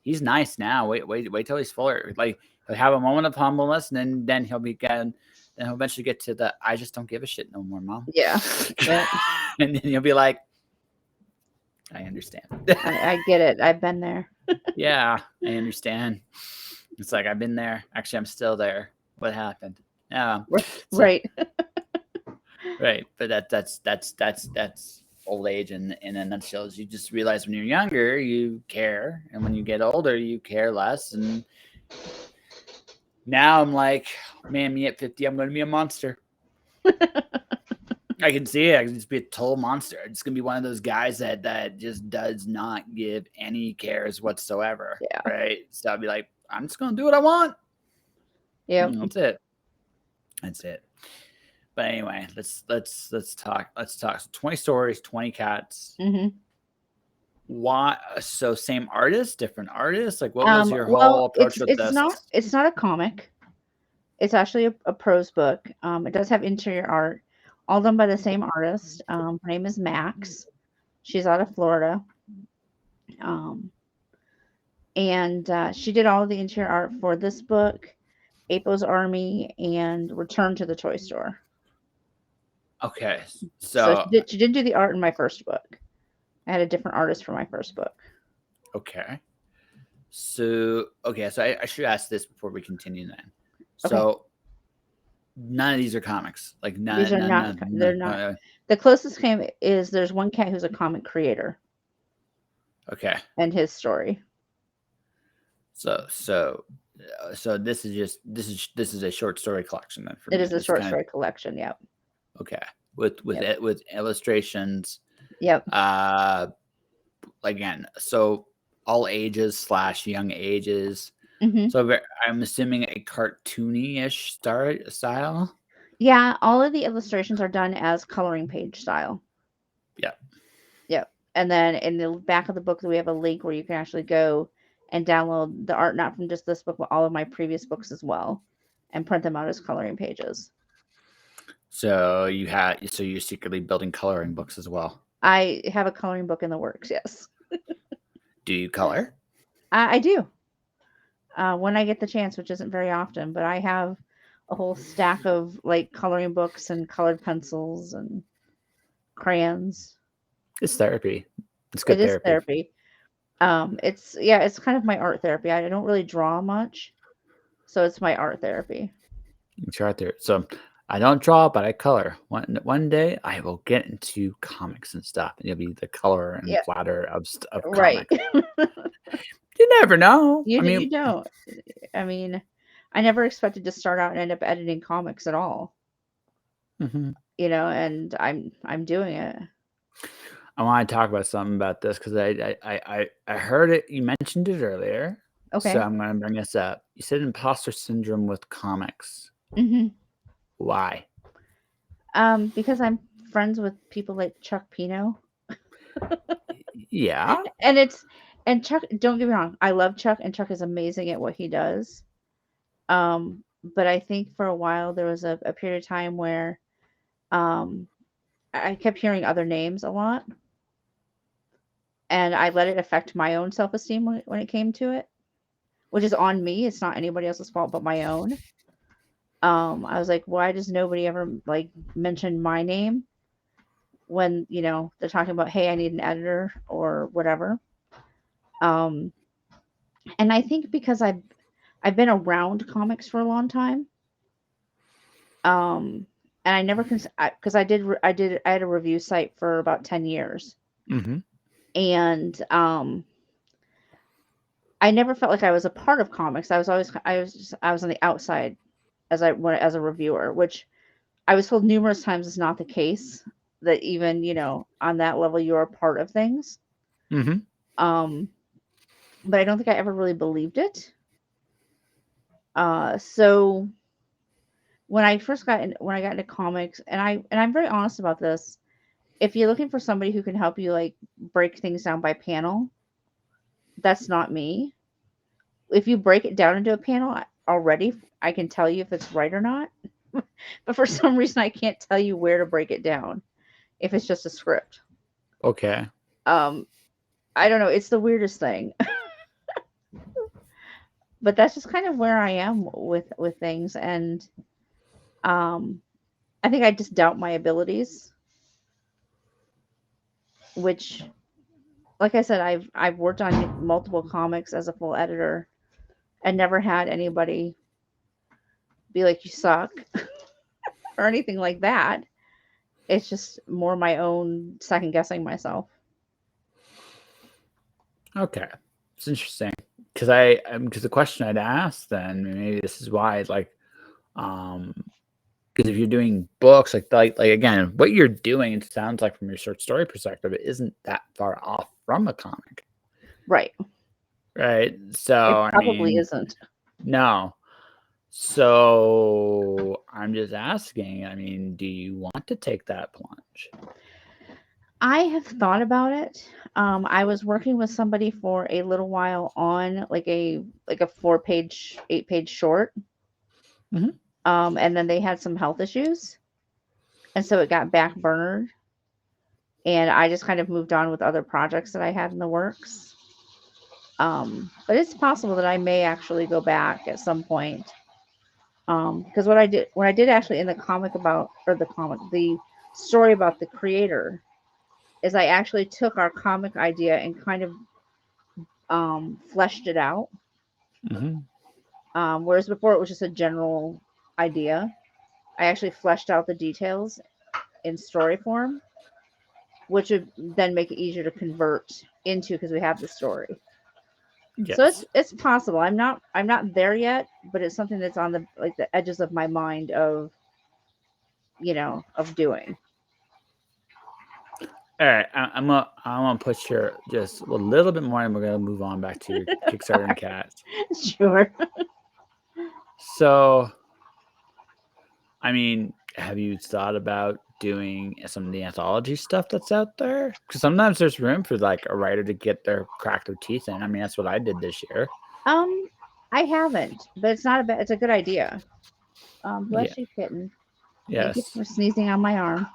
He's nice now. Wait till he's fuller. Like he'll have a moment of humbleness and then he'll eventually get to the, I just don't give a shit no more, mom. Yeah. Yeah. And then you'll be like, I understand. I get it. I've been there. Yeah, I understand. It's like I've been there. Actually, I'm still there. What happened? Yeah, Right. right. But that's old age in a nutshell. Is you just realize when you're younger you care, and when you get older you care less. And now I'm like, man, me at 50, I'm going to be a monster. I can see it. I can just be a total monster. It's gonna be one of those guys that just does not give any cares whatsoever. Yeah. Right. So I'll be like, I'm just gonna do what I want. Yeah. That's it. That's it. But anyway, let's talk. Let's talk. So 20 stories, 20 cats. Mm-hmm. Why? So same artist, different artists. Like, what was your whole Well, approach with it's this? not a comic. It's actually a prose book. It does have interior art, all done by the same artist. Her name is Max. She's out of Florida. And she did all of the interior art for this book, Apo's Army, and Return to the Toy Store. Okay, So she didn't do the art in my first book. I had a different artist for my first book. Okay. So I should ask this before we continue then. Okay. So none of these are comics. Like These are not. They're not. The closest is there's one cat who's a comic creator. Okay. And his story. So this is a short story collection then for me. It is a short story collection. Yep. Okay. With illustrations. Yep. Again, so all ages / young ages. Hmm. So I'm assuming a cartoony-ish style. Yeah, all of the illustrations are done as coloring page style. Yeah. Yep. And then in the back of the book, we have a link where you can actually go and download the art, not from just this book, but all of my previous books as well, and print them out as coloring pages. So you're secretly building coloring books as well. I have a coloring book in the works, yes. Do you color? I do. When I get the chance, which isn't very often, but I have a whole stack of like coloring books and colored pencils and crayons. It's therapy. It's It good is therapy. therapy. It's kind of my art therapy. I don't really draw much, so it's my art therapy. It's right there. So I don't draw, but I color. One day I will get into comics and stuff, and you'll be the color and Yeah, flatter of right. comics. You never know. You I mean, you don't. I mean, I never expected to start out and end up editing comics at all. mhm. And I'm doing it. I want to talk about something about this because I heard it. You mentioned it earlier, so Okay. I'm going to bring this up. You said imposter syndrome with comics. Hmm. Why? Because I'm friends with people like Chuck Pino, Yeah. and Chuck. Don't get me wrong, I love Chuck, and Chuck is amazing at what he does. But I think for a while there was a period of time where um I kept hearing other names a lot, and I let it affect my own self esteem when it came to it, which is on me. It's not anybody else's fault but my own. I was like, why does nobody ever like mention my name when they're talking about, hey, I need an editor or whatever. Um, and I think because I've been around comics for a long time, um, and I never because I had a review site for about 10 years, Mm-hmm. and I never felt like I was a part of comics. I was on the outside as a reviewer, which I was told numerous times is not the case. That even on that level you're a part of things. Mm-hmm. Um, but I don't think I ever really believed it. So when I got into comics, and I'm very honest about this, if you're looking for somebody who can help you like break things down by panel, that's not me. If you break it down into a panel already, I can tell you if it's right or not. But for some reason, I can't tell you where to break it down if it's just a script. Okay. Um, I don't know. It's the weirdest thing, but that's just kind of where I am with things, and um, I think I just doubt my abilities. Which, like I said, I've worked on multiple comics as a full editor, and never had anybody be like, "You suck" or anything like that. It's just more my own second guessing myself. Okay. It's interesting because because the question I'd ask then maybe this is why like because if you're doing books like again what you're doing it sounds like from your short story perspective it isn't that far off from a comic, Right. right? So It I probably mean isn't. no. So I'm just asking. I mean, do you want to take that plunge? I have thought about it. I was working with somebody for a little while on like a 4-page, 8-page short. Mhm. And then they had some health issues, and so it got back burnered. And I just kind of moved on with other projects that I had in the works. But it's possible that I may actually go back at some point. Because what I did actually in the comic about, or the story about the creator, is I actually took our comic idea and kind of fleshed it out. Mhm. Whereas before it was just a general idea. I actually fleshed out the details in story form, which would then make it easier to convert into because we have the story. So it's Yes. it's possible. I'm not there yet, but it's something that's on the edges of my mind of doing. All right, I'm gonna put your just a little bit more, and we're gonna move on back to your Kickstarter and cats. Sure. So, I mean, have you thought about doing some of the anthology stuff that's out there? Because sometimes there's room for like a writer to get their crack their teeth in. I mean, that's what I did this year. I haven't, but it's not a bad. It's a good idea. Yeah. Bless you, kitten. Thank you Yes. for sneezing on my arm.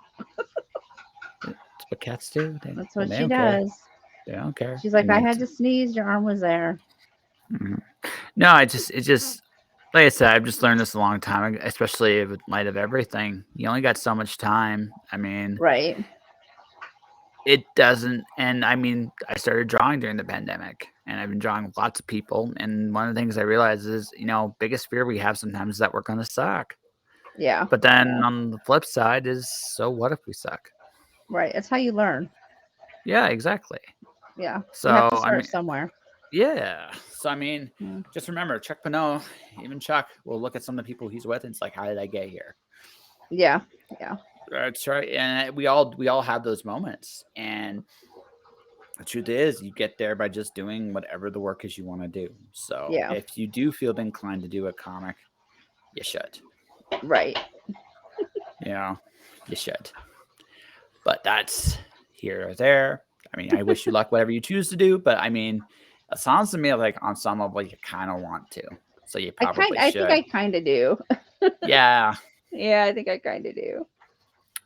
That's what cats do. That's what They she don't care. does. They don't care. She's like, And I it's, had to sneeze. Your arm was there. mhm. No, it just like I said, I've just learned this a long time, especially with light of everything. You only got so much time. I mean, Right. it doesn't, and I mean, I started drawing during the pandemic, and I've been drawing with lots of people. And one of the things I realized is, biggest fear we have sometimes is that we're gonna suck. Yeah. But then on the flip side is, so what if we suck? Right. It's how you learn. Yeah, exactly. Yeah. You have to So I start mean, somewhere. yeah. So I mean, Yeah. just remember, Chuck Pano, even Chuck will look at some of the people he's with, and it's like, how did I get here? Yeah. Yeah. That's right. And we all have those moments. And the truth is, you get there by just doing whatever the work is you want to do. So Yeah. if you do feel inclined to do a comic, you should. Right. You should. But that's here or there. I mean, I wish you luck, whatever you choose to do. But I mean, it sounds to me like on some level you kind of want to. So you probably I think should. I kind of do. Yeah. Yeah, I think I kind of do.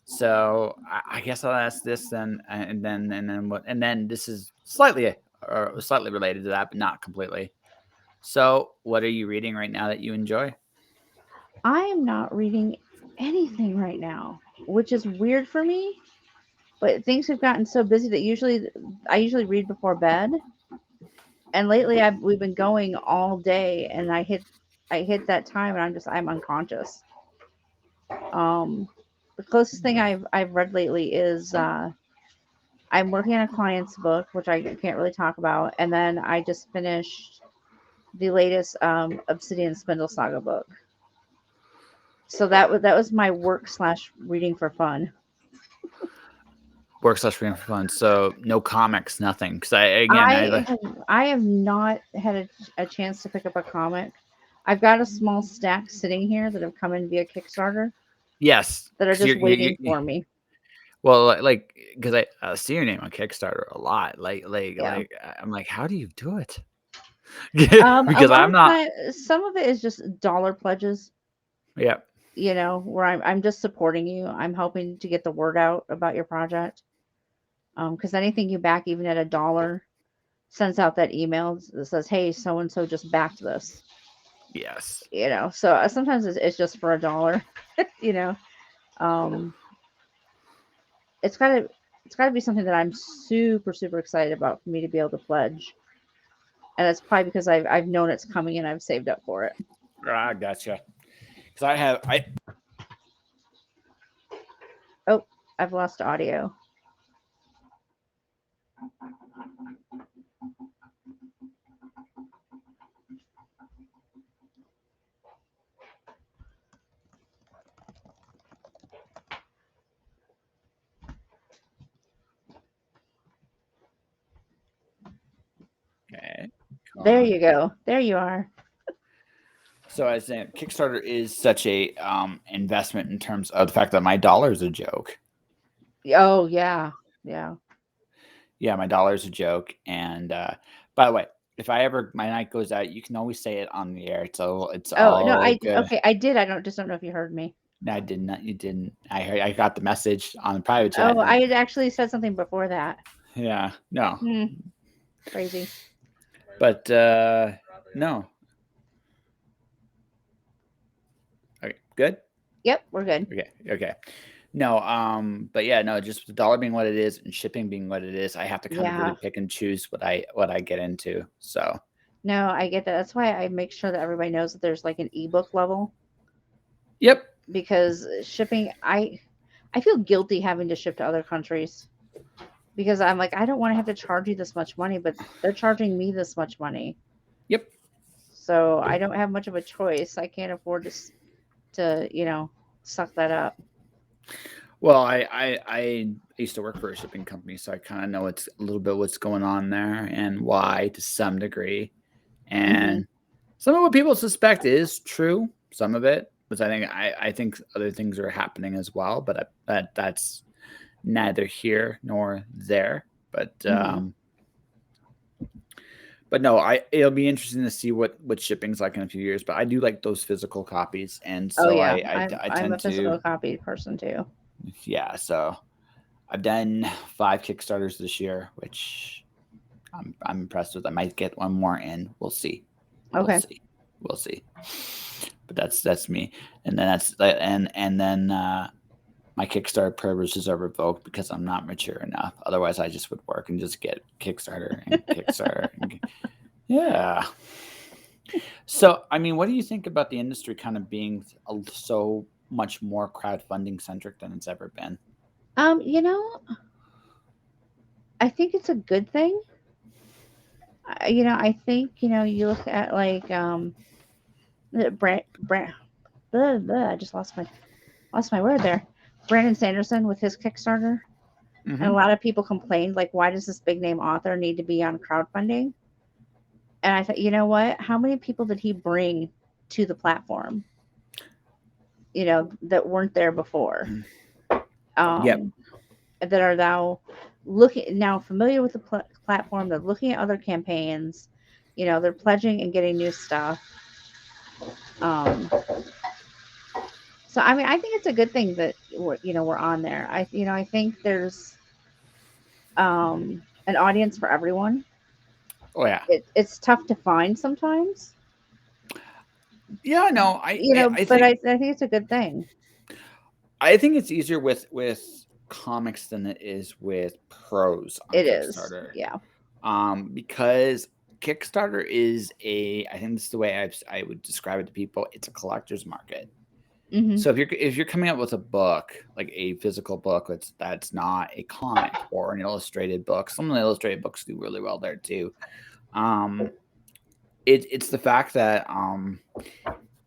So I guess I'll ask this then, and then this is slightly related to that, but not completely. So, what are you reading right now that you enjoy? I am not reading anything right now, which is weird for me. But things have gotten so busy that I usually read before bed, and lately we've been going all day, and I hit that time, and I'm unconscious. Um, the closest thing I've read lately is I'm working on a client's book, which I can't really talk about, and then I just finished the latest Obsidian Spindle Saga book. So that was my work / reading for fun. Work slash reading for fun. So no comics, nothing. Because I have not had a chance to pick up a comic. I've got a small stack sitting here that have come in via Kickstarter yes, that are 'cause just waiting for me. Well, like because I see your name on Kickstarter a lot. Yeah. I'm like, how do you do it? A Because lot I'm of not. time, some of it is just dollar pledges. Yeah. Where I'm just supporting you. I'm helping to get the word out about your project. Because anything you back, even at $1, sends out that email that says, "Hey, so and so just backed this." Yes. So sometimes it's just for $1. you know, um, it's gotta be something that I'm super super excited about for me to be able to pledge, and that's probably because I've known it's coming and I've saved up for it. I gotcha. Because I Oh, I've lost audio. okay. There you go. There you are. So I was saying, Kickstarter is such a investment in terms of the fact that my dollar is a joke. Oh yeah, yeah. Yeah, my dollar is a joke. And by the way, if my night goes out, you can always say it on the air. It's Oh no, all good. okay, I did. I don't know if you heard me. No, I did not. You didn't. I got the message on the private chat. Oh, I had actually said something before that. Yeah. No. Crazy. But no. Okay. Good. Yep, we're good. Okay. No, but yeah, no, just the dollar being what it is and shipping being what it is, I have to kind of really pick and choose what I get into. So No, I get that. That's why I make sure that everybody knows that there's like an ebook level, yep. because shipping, I feel guilty having to ship to other countries, because I'm like, I don't want to have to charge you this much money, but they're charging me this much money. Yep. So I don't have much of a choice. I can't afford to suck that up. Well, I used to work for a shipping company, so I kind of know it's a little bit what's going on there and why to some degree. Hmm. And some of what people suspect is true. Some of it, but I think other things are happening as well. But that's neither here nor there. Hmm. But no, it'll be interesting to see what shipping's like in a few years. But I do like those physical copies, and Oh so yeah, I I'm a tend to, physical copy person too. yeah. So I've done 5 Kickstarters this year, which I'm impressed with. I might get one more in. We'll see. We'll Okay. see. We'll see. But that's me. And then and then my Kickstarter privileges are revoked because I'm not mature enough. Otherwise, I just would work and just get Kickstarter and Kickstarter. Yeah. So, I mean, what do you think about the industry kind of being so much more crowdfunding centric than it's ever been? You know, I think it's a good thing. I think you look at like Brand, blah, blah, I just lost my word there. Brandon Sanderson with his Kickstarter, and a Hmm. lot of people complained like, why does this big name author need to be on crowdfunding? And I thought, you know what? How many people did he bring to the platform? That weren't there before. Yep. Um, that are now familiar with the platform. They're looking at other campaigns. They're pledging and getting new stuff. Um, so I mean, I think it's a good thing that we're on there. I think there's an audience for everyone. Oh yeah. It's tough to find sometimes, Yeah. No. but I think it's a good thing. I think it's easier with comics than it is with prose on It is, Kickstarter. yeah. Because Kickstarter is I think this is the way I would describe it to people. It's a collector's market. Hmm. So if you're coming up with a book, like a physical book that's not a comic or an illustrated book, some of the illustrated books do really well there too. Um, it's the fact that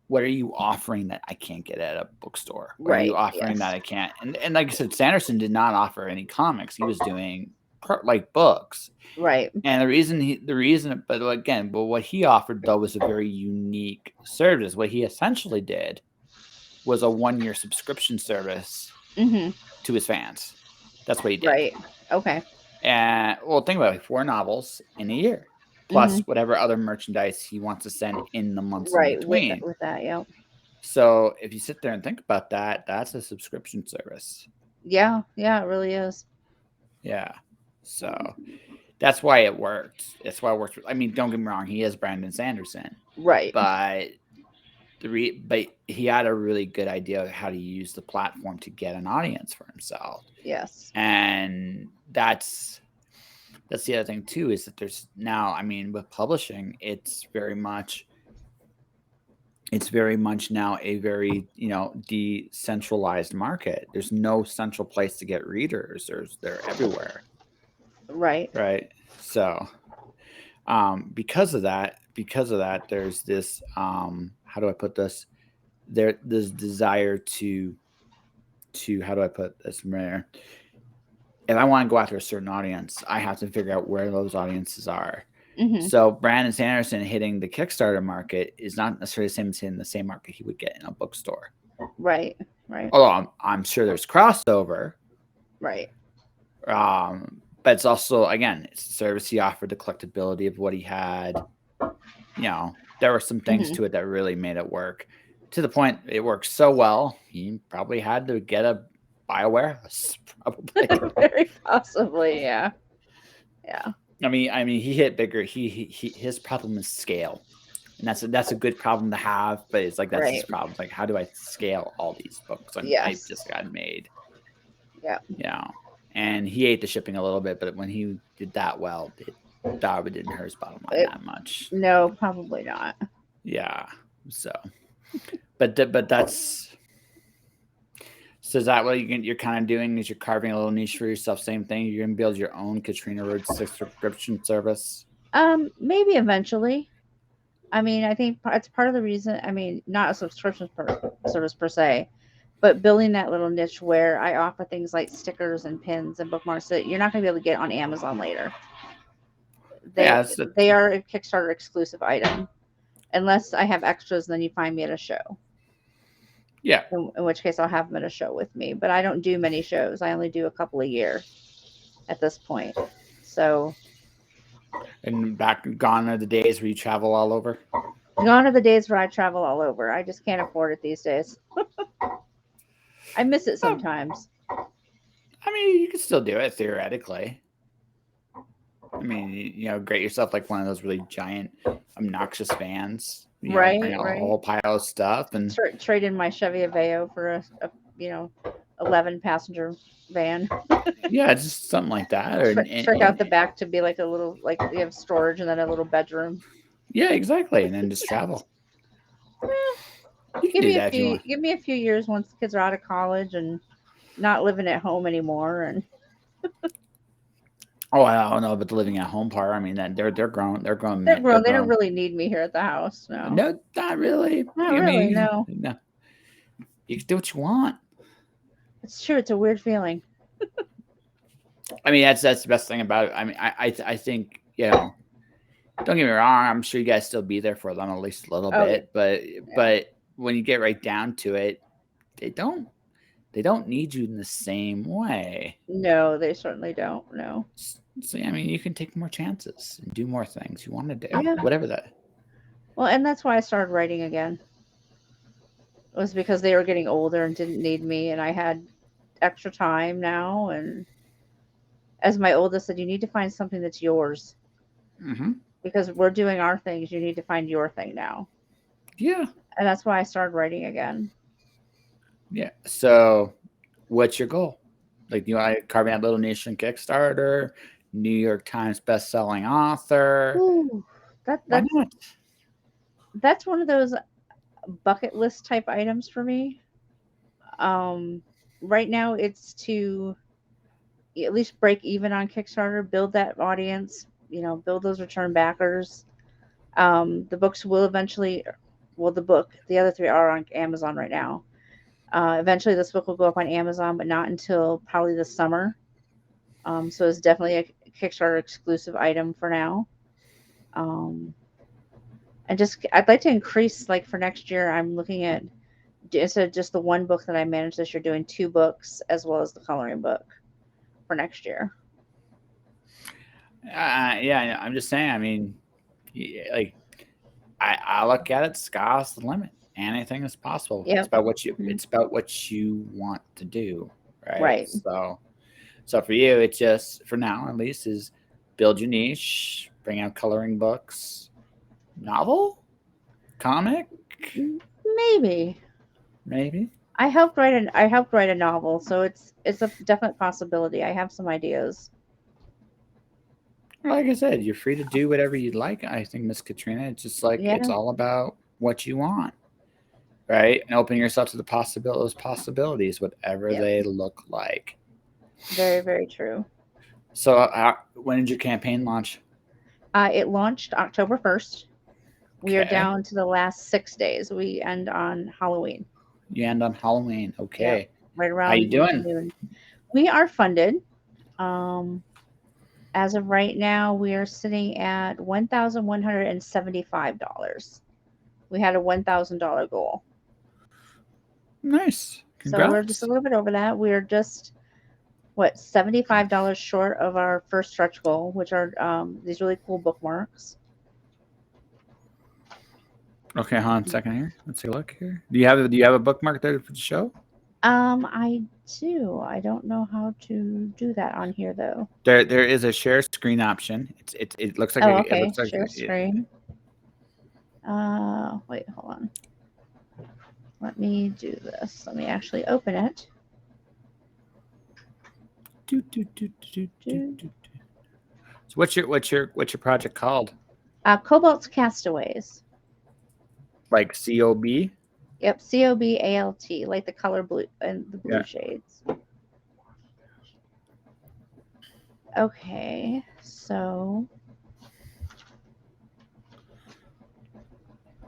what are you offering that I can't get at a bookstore? What are you Right. offering that Yes. I can't? And like I said, Sanderson did not offer any comics. He was doing like books. Right. And but what he offered though was a very unique service. What he essentially did was a 1-year subscription service Hmm. to his fans. That's what he did. Right. Okay. And well, think about it: 4 novels in a year, plus Hmm. whatever other merchandise he wants to send in the months in Right. With between. that, yeah. So if you sit there and think about that, that's a subscription service. Yeah. Yeah. It really is. Yeah. So that's why it worked. That's why it worked. I mean, don't get me wrong, he is Brandon Sanderson, Right. but but he had a really good idea of how to use the platform to get an audience for himself. Yes. And that's the other thing too, is that there's now, I mean, with publishing, it's very much now a very decentralized market. There's no central place to get readers. They're everywhere, Right. right? So because of that, there's this how do I put this, this desire to how do I put this in there, if I want to go after a certain audience, I have to figure out where those audiences are. Hmm. So Brandon Sanderson hitting the Kickstarter market is not necessarily the same as hitting the same market he would get in a bookstore. Right. Right. Although I'm sure there's crossover. Right. But it's also, again, it's the service he offered, the collectability of what he had. There were some things Hmm. to it that really made it work. To the point it worked so well, he probably had to get a BioWare, probably. Very possibly. Yeah. Yeah. I mean, he hit bigger. His problem is scale, and that's a good problem to have. But it's like that's his Right. problem. Like, how do I scale all these books I Yes. just got made? Yeah. And he ate the shipping a little bit, but when he did that well, it probably didn't hurt his bottom line It, that much. no, probably not. Yeah. So, but that's. So is that what you're kind of doing? Is you're carving a little niche for yourself? Same thing. You're gonna build your own Katrina Roets subscription service. Maybe eventually. I mean, I think it's part of the reason. I mean, not a subscription service per se, but building that little niche where I offer things like stickers and pins and bookmarks that you're not going to be able to get on Amazon later. Yeah, They are a Kickstarter exclusive item, unless I have extras. Then you find me at a show. yeah. In which case I'll have them at a show with me. But I don't do many shows. I only do a couple a year at this point. So And gone are the days where you travel all over. gone are the days where I travel all over. I just can't afford it these days. I miss it sometimes. I mean, you can still do it theoretically. I mean, get yourself like one of those really giant, obnoxious vans. Bring out a whole pile of stuff and trade in my Chevy Aveo for a 11 passenger van. Yeah, just something like that. Or trick out the back to be like a little, like you have storage and then a little bedroom. Yeah, exactly, and then just travel. Give me a few years once the kids are out of college and not living at home anymore, and oh, I don't know about the living at home part. I mean, that they're grown. They're grown. They're grown. They don't really need me here at the house. No, not really. No. You can do what you want. It's true. It's a weird feeling. I mean, that's the best thing about it. I mean, I think don't get me wrong. I'm sure you guys still be there for them at least a little bit, but when you get right down to it, they don't need you in the same way. No, they certainly don't. No. So I mean, you can take more chances and do more things you want to do, Yeah. whatever that. Well, and that's why I started writing again. It was because they were getting older and didn't need me, and I had extra time now. And as my oldest said, you need to find something that's yours. Mm-hmm. Because we're doing our things, you need to find your thing now. Yeah. And that's why I started writing again. Yeah. So, what's your goal? Like, you want to carve out a little niche in Kickstarter, New York Times best-selling author? Ooh, why not? That's one of those bucket list type items for me. Right now, it's to at least break even on Kickstarter, build that audience, build those return backers. The books will eventually, the other three are on Amazon right now. Eventually, this book will go up on Amazon, but not until probably the summer. So it's definitely a Kickstarter exclusive item for now. And I'd like to increase, like for next year, I'm looking at, instead of just the one book that I managed this year, doing 2 books as well as the coloring book for next year. Yeah, I'm just saying. I mean, like, I look at it, sky's the limit. Anything is possible. Yep. It's about what you. It's about what you want to do, right? Right. So for you, it just, for now at least, is build your niche, bring out coloring books, novel, comic, maybe. I helped write a novel, so it's a definite possibility. I have some ideas. Like I said, you're free to do whatever you'd like. I think, Miss Katrina, it's just like it's all about what you want, right? And open yourself to those possibilities, whatever they look like. Very, very true. So, when did your campaign launch? It launched October 1st. We are down to the last 6 days. We end on Halloween. You end on Halloween. Okay. Yep. Right around. How you doing? Noon. We are funded. As of right now, we are sitting at $1,175. We had a $1,000 goal. Nice. Congrats. So we're just a little bit over that. We're just $75 short of our first stretch goal, which are these really cool bookmarks. Okay, hold on a second here. Let's take a look here. Do you have a bookmark there for the show? I do. I don't know how to do that on here though. There is a share screen option. It looks like okay. It looks like share screen. Wait, hold on. Let me do this. Let me actually open it. So what's your project called? Cobalt's Castaways. Like COB? Yep, COBALT, like the color blue and the blue shades. Okay, so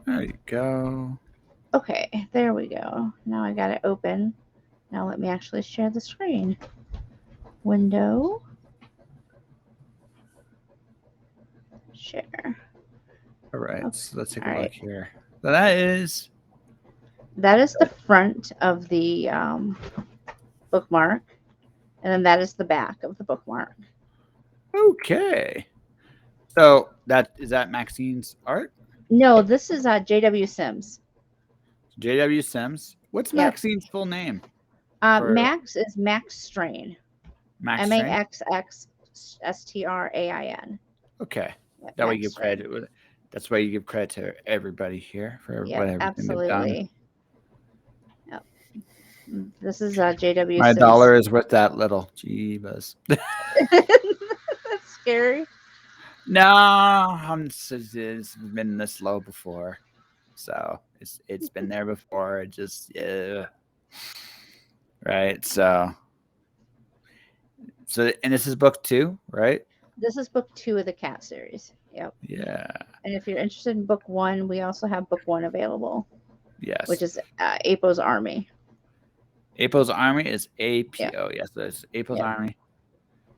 there you go. Okay, there we go. Now I got it open. Now let me actually share the screen. Window. Share. All right, Okay. so let's take a All look right. here. So that is That is the front of the bookmark, and then that is the back of the bookmark. okay. So that Maxine's art? No, this is JW Sims. JW Sims. What's Yep. Maxine's full name? For Max is Max Strain. Max Train? MAXXSTRAIN. Okay. Yep, That way you Max give Strain. credit. That's why you give credit to everybody here for Yep, everything they've done. absolutely. Yep. This is JW My Sims. dollar is worth that little. Jeebus. That's scary. No, it's been this low before, so it's been there before. It just right. So and this is book 2, right? This is book 2 of the cat series. Yep. Yeah. And if you're interested in book 1, we also have book 1 available, Yes. which is Apo's Army. Apo's Army is APO. Yep. Yes, it's Apo's Yep. Army.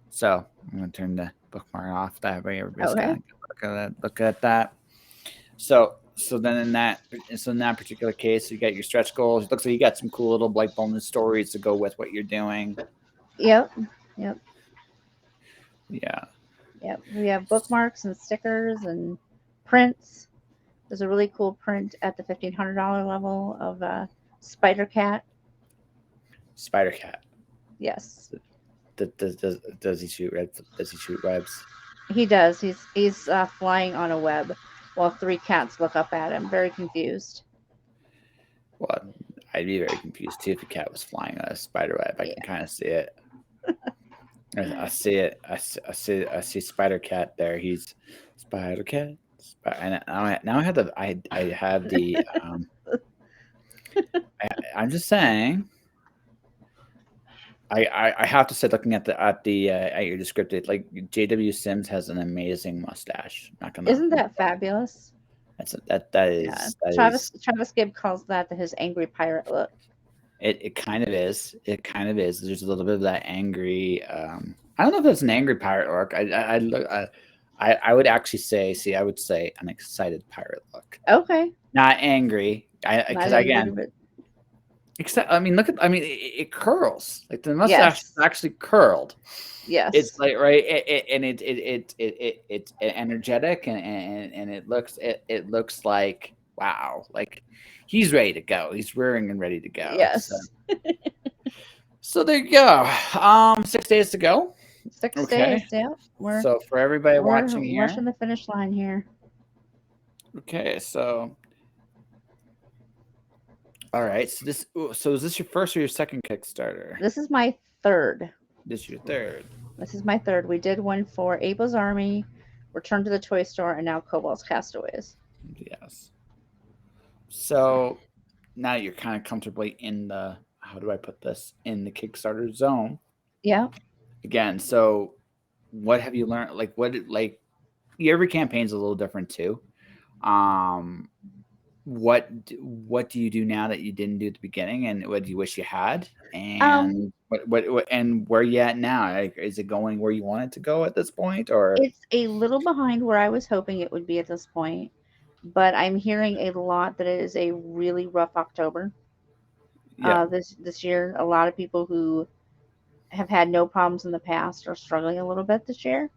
So I'm gonna turn the bookmark off. That way everybody's Okay. kind of look at that. So then in that particular case, you got your stretch goals. It looks like you got some cool little like bonus stories to go with what you're doing. Yep. Yep. Yeah. Yep. We have bookmarks and stickers and prints. There's a really cool print at the $1,500 level of Spider Cat. Spider Cat. Yes. Does he shoot webs? Does he shoot webs? He does. He's flying on a web while 3 cats look up at him, very confused. Well, I'd be very confused too if a cat was flying on a spider web. I can kind of see it. I see it. I see Spider Cat there. He's Spider Cat. And now I have the I'm just saying. I have to say, looking at your descriptive, like JW Sims has an amazing mustache. Not gonna. Isn't that fabulous? That Yeah. is. Travis Gibb calls that his angry pirate look. It kind of is. It kind of is. There's a little bit of that angry. I don't know if it's an angry pirate look. I would actually say. See, I would say an excited pirate look. Okay. Not angry. Because again. But... Except, I mean, it curls. Like the mustache is actually curled. Yes. It's like right, it's energetic and it looks like wow, like he's ready to go. He's rearing and ready to go. Yes. So there you go. 6 days to go. 6 days. Yeah. So for everybody watching here, rushing the finish line here. Okay, so. All right. So is this your first or your second Kickstarter? This is my third. This is your third. This is my third. We did one for Apo's Army, Return to the Toy Store, and now Cobalt's Castaways. Yes. So now you're kind of comfortably in the, how do I put this, in the Kickstarter zone. Yeah. Again, so what have you learned? Every campaign's a little different too. What do you do now that you didn't do at the beginning, and what do you wish you had, and what and where you at now? Like, is it going where you want it to go at this point, or it's a little behind where I was hoping it would be at this point, but I'm hearing a lot that it is a really rough October. Yeah. This year, a lot of people who have had no problems in the past are struggling a little bit this year.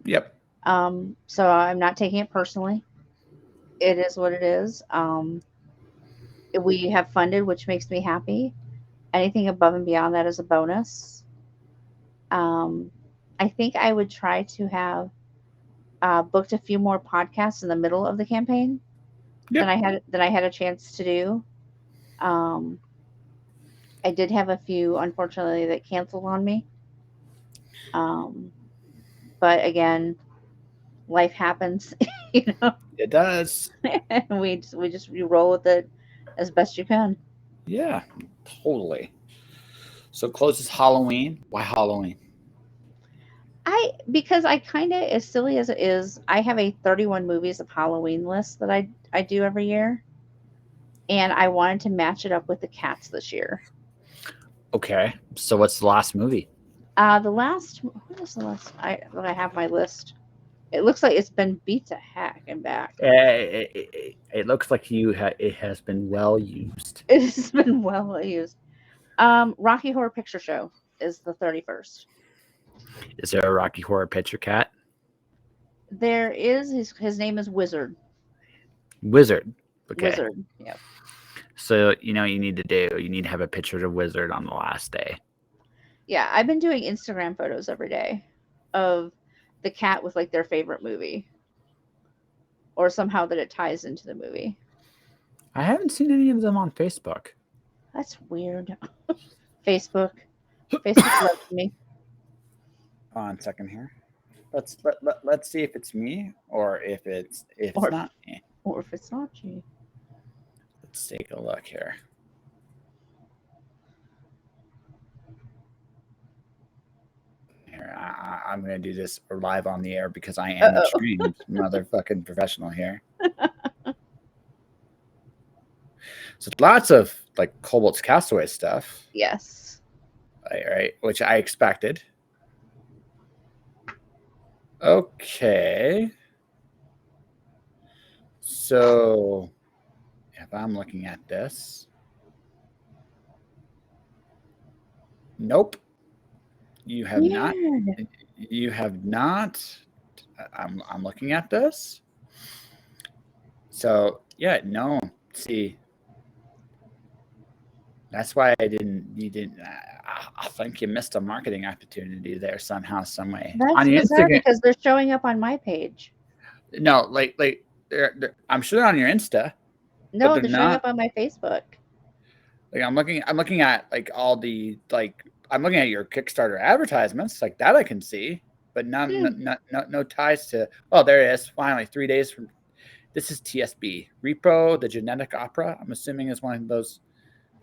Yep. So I'm not taking it personally. It is what it is. We have funded, which makes me happy. Anything above and beyond that is a bonus. I think I would try to have booked a few more podcasts in the middle of the campaign than I had a chance to do. I did have a few, unfortunately, that canceled on me. But again, life happens, you know. It does. And you roll with it as best you can. Yeah, totally. So close is Halloween. Why Halloween? Because I kind of, as silly as it is, I have a 31 movies of Halloween list that I do every year, and I wanted to match it up with the cats this year. Okay. So what's the last movie? The last, what is the last? I have my list. It looks like it's been beat to heck and back. It looks like it has been well used. It has been well used. Rocky Horror Picture Show is the 31st. Is there a Rocky Horror Picture Cat? There is his name is Wizard. Wizard. Okay. Wizard. Yep. So you know what you need to do. You need to have a picture of Wizard on the last day. Yeah, I've been doing Instagram photos every day of the cat with like their favorite movie, or somehow that it ties into the movie. I haven't seen any of them on Facebook. That's weird. Facebook. Facebook loves me. Hold on a second here. Let's see if it's me or if it's Or- not me. Or if it's not you. Let's take a look here. Here, I'm going to do this live on the air because I am a trained motherfucking professional here. So lots of like Cobalt's Castaway stuff, Yes. right? Which I expected. Okay. So if I'm looking at this, nope. You have not. Weird. You have not. I'm looking at this. So yeah, no. See, that's why you didn't. I think you missed a marketing opportunity there somehow, some way. That's On your bizarre Instagram, because they're showing up on my page. no, like I'm sure they're on your Insta. No, they're they're showing not. up on my Facebook. Like I'm looking at like all the like I'm looking at your Kickstarter advertisements like that I can see, but no ties to. Oh, there it is. Finally, 3 days from. This is TSB Repo, the Genetic Opera. I'm assuming is one of those.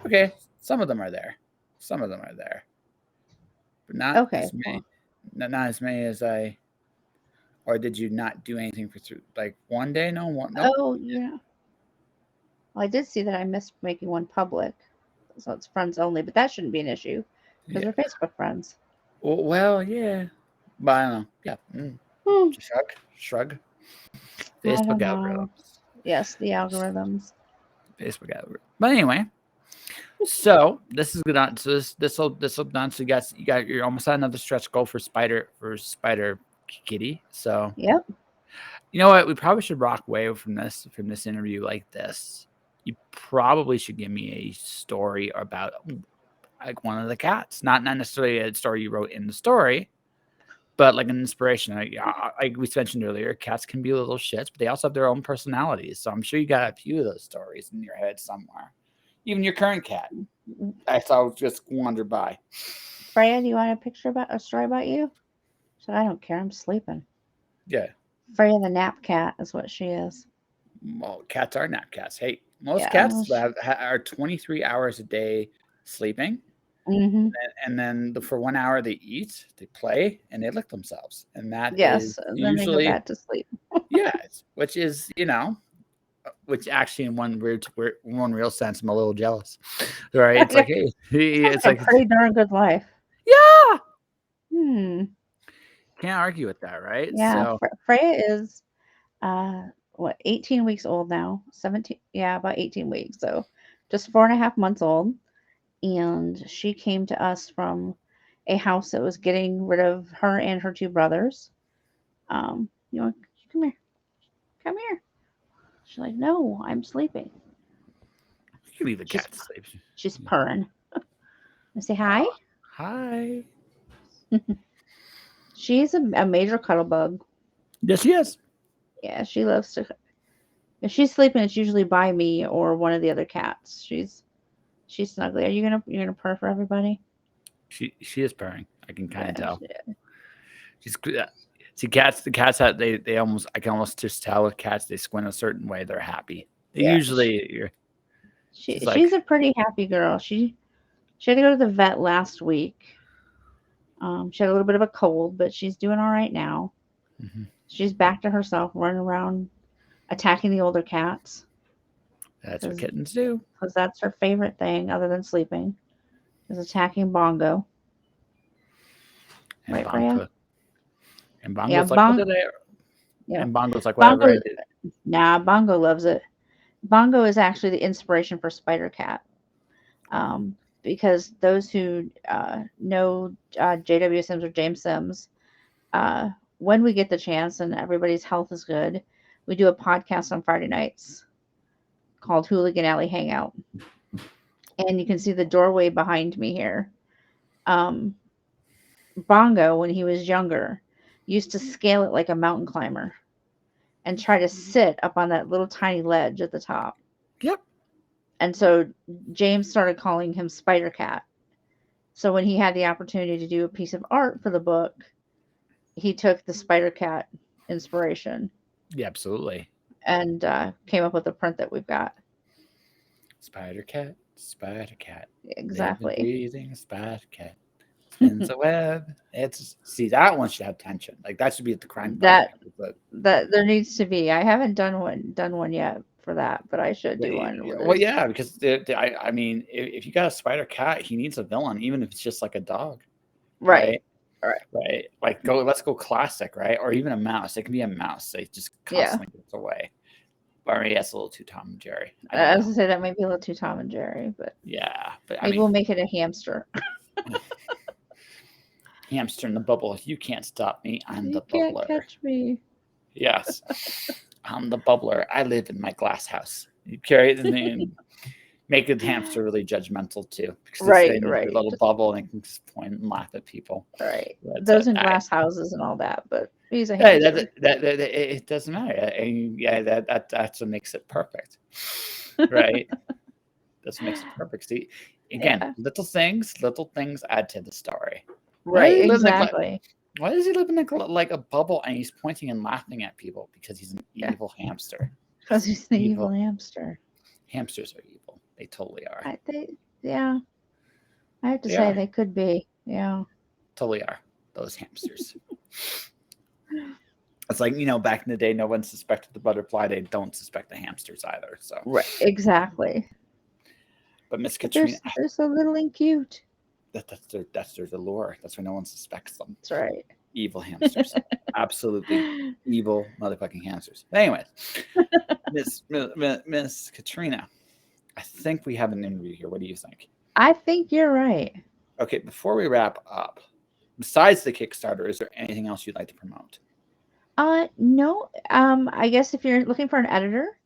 Okay, some of them are there. Some of them are there, but not Okay. as many. Not as many as I. Or did you not do anything for like one day? No one. No. Oh, yeah. Well, I did see that I missed making one public. So it's friends only, but that shouldn't be an issue because Yeah. we're Facebook friends. Well, yeah. But I don't know. Yeah. Hmm. Shrug. I Facebook don't know. algorithms. Yes, the algorithms. Facebook algorithm. But anyway, so this is good. So this will done. So you're almost at another stretch goal for Spider Kitty. So Yep. you know what? We probably should rock away from this interview like this. You probably should give me a story about like one of the cats, not necessarily a story you wrote in the story, but like an inspiration. Like we mentioned earlier, cats can be little shits, but they also have their own personalities. So I'm sure you got a few of those stories in your head somewhere. Even your current cat. I saw just wander by. Freya, do you want a picture about a story about you? So I don't care. I'm sleeping. Yeah. Freya the nap cat is what she is. Well, cats are nap cats. Hey, most Yeah. cats are 23 hours a day sleeping. Mm-hmm. And then for 1 hour they eat, they play, and they lick themselves. And that Yes. is And then they go usually, back to sleep. yes, which is, which actually in one real sense, I'm a little jealous. Right? It's like, hey, it's a like, pretty darn good life. yeah, Hmm. can't argue with that, right? Yeah. So Freya is 18 weeks old now. 17. Yeah, about 18 weeks. So just 4.5 months old. And she came to us from a house that was getting rid of her and her two brothers. You know, come here. Come here. She's like, no, I'm sleeping. you can leave the cat to sleep. She's purring. I say hi. Hi. She's a major cuddle bug. Yes, she is. Yeah, she loves to. If she's sleeping, it's usually by me or one of the other cats. She's snuggly. You're gonna purr for everybody? She is purring. I can kind of tell. Yeah. She's see cats. The cats have they almost. I can almost just tell with cats. They squint a certain way. They're happy. They usually. She's a pretty happy girl. She had to go to the vet last week. She had a little bit of a cold, but she's doing all right now. Mm-hmm. She's back to herself, running around, attacking the older cats. That's what kittens do. Because that's her favorite thing, other than sleeping. is attacking Bongo. And Right, Freya? Bongo. And Yeah, Bongo's like, what did I? yeah. And Bongo's like, whatever Bongo, I did. nah, Bongo loves it. Bongo is actually the inspiration for Spider Cat. Because those who know J.W. Sims or James Sims, uh, when we get the chance and everybody's health is good, we do a podcast on Friday nights called Hooligan Alley Hangout. And you can see the doorway behind me here. Um, Bongo, when he was younger, used to scale it like a mountain climber and try to sit up on that little tiny ledge at the top. Yep. And so James started calling him Spider Cat. So when he had the opportunity to do a piece of art for the book, he took the Spider Cat inspiration Yeah, absolutely. and came up with the print that we've got. Spider cat, spider cat. Exactly. Living, breathing spider cat. Spins a web. It's see that one should have tension. Like that should be at the crime That fighting. But there needs to be. I haven't done one yet for that, but I should do one. well, yeah, because I mean, if you got a spider cat, he needs a villain, even if it's just like a dog, Right. right? Like let's go classic, right? Or even a mouse. It can be a mouse. It just constantly gets away. Or maybe that's a little too Tom and Jerry. I was gonna say that might be a little too Tom and Jerry, but yeah, but maybe we'll make it a hamster. Hamster in the bubble. You can't stop me. I'm the You can't bubbler. catch me. Yes, I'm the bubbler. I live in my glass house. You carry it and make the hamster really judgmental too, because Right. a little bubble and can just point and laugh at people. Right. That's Those in glass houses and all that, but he's a Hey, hamster. it doesn't matter. And yeah, that's what makes it perfect, right? That's what makes it perfect. See, again, little things add to the story. Right, exactly. Why does he live in like a bubble and he's pointing and laughing at people? Because he's an evil hamster. Because he's the evil hamster. Hamsters are evil. They totally are. I have to say they could be. Yeah. Totally are. Those hamsters. It's like, back in the day, no one suspected the butterfly. They don't suspect the hamsters either. So right, exactly. But Miss Katrina, they're so little and cute. That's their allure. That's why no one suspects them. That's right. Evil hamsters. Absolutely evil motherfucking hamsters. Anyways, Miss Katrina, I think we have an interview here. What do you think? I think you're right. Okay, before we wrap up, besides the Kickstarter, is there anything else you'd like to promote? No. I guess if you're looking for an editor,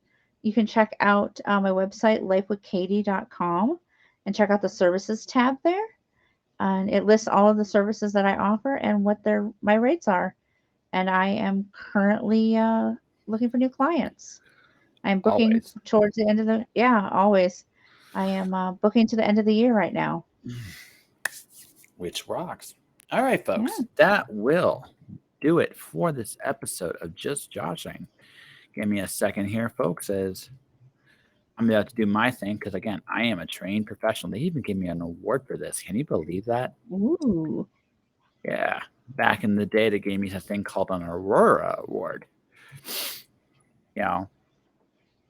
you can check out my website, lifewithkatie.com, and check out the services tab there. And it lists all of the services that I offer and what my rates are. And I am currently looking for new clients. I'm booking towards the end of always. I am booking to the end of the year right now. Which rocks. All right, folks. That will do it for this episode of Just Joshing. Give me a second here, folks, as I'm about to do my thing, because, again, I am a trained professional. They even gave me an award for this. Can you believe that? Ooh. Yeah. Back in the day, they gave me a thing called an Aurora Award.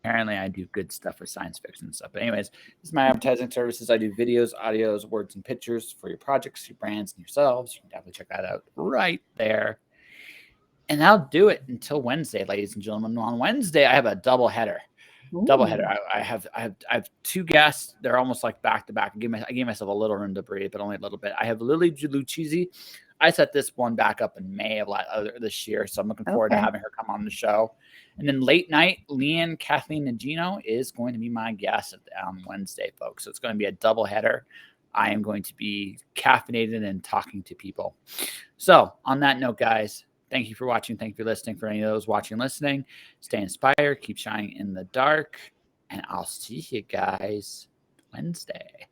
Apparently I do good stuff for science fiction and stuff. But anyways, this is my advertising services. I do videos, audios, words, and pictures for your projects, your brands, and yourselves. You can definitely check that out right there. And I'll do it until Wednesday, ladies and gentlemen. On Wednesday, I have a double header. I have two guests. They're almost like back to back. I gave myself a little room to breathe, but only a little bit. I have Lily Lucchese. I set this one back up in May of this year, so I'm looking forward to having her come on the show. And then late night, Leanne Kathleen Nagino is going to be my guest on Wednesday, folks. So it's going to be a double header. I am going to be caffeinated and talking to people. So on that note, guys, thank you for watching. Thank you for listening. For any of those watching and listening, stay inspired, keep shining in the dark, and I'll see you guys Wednesday.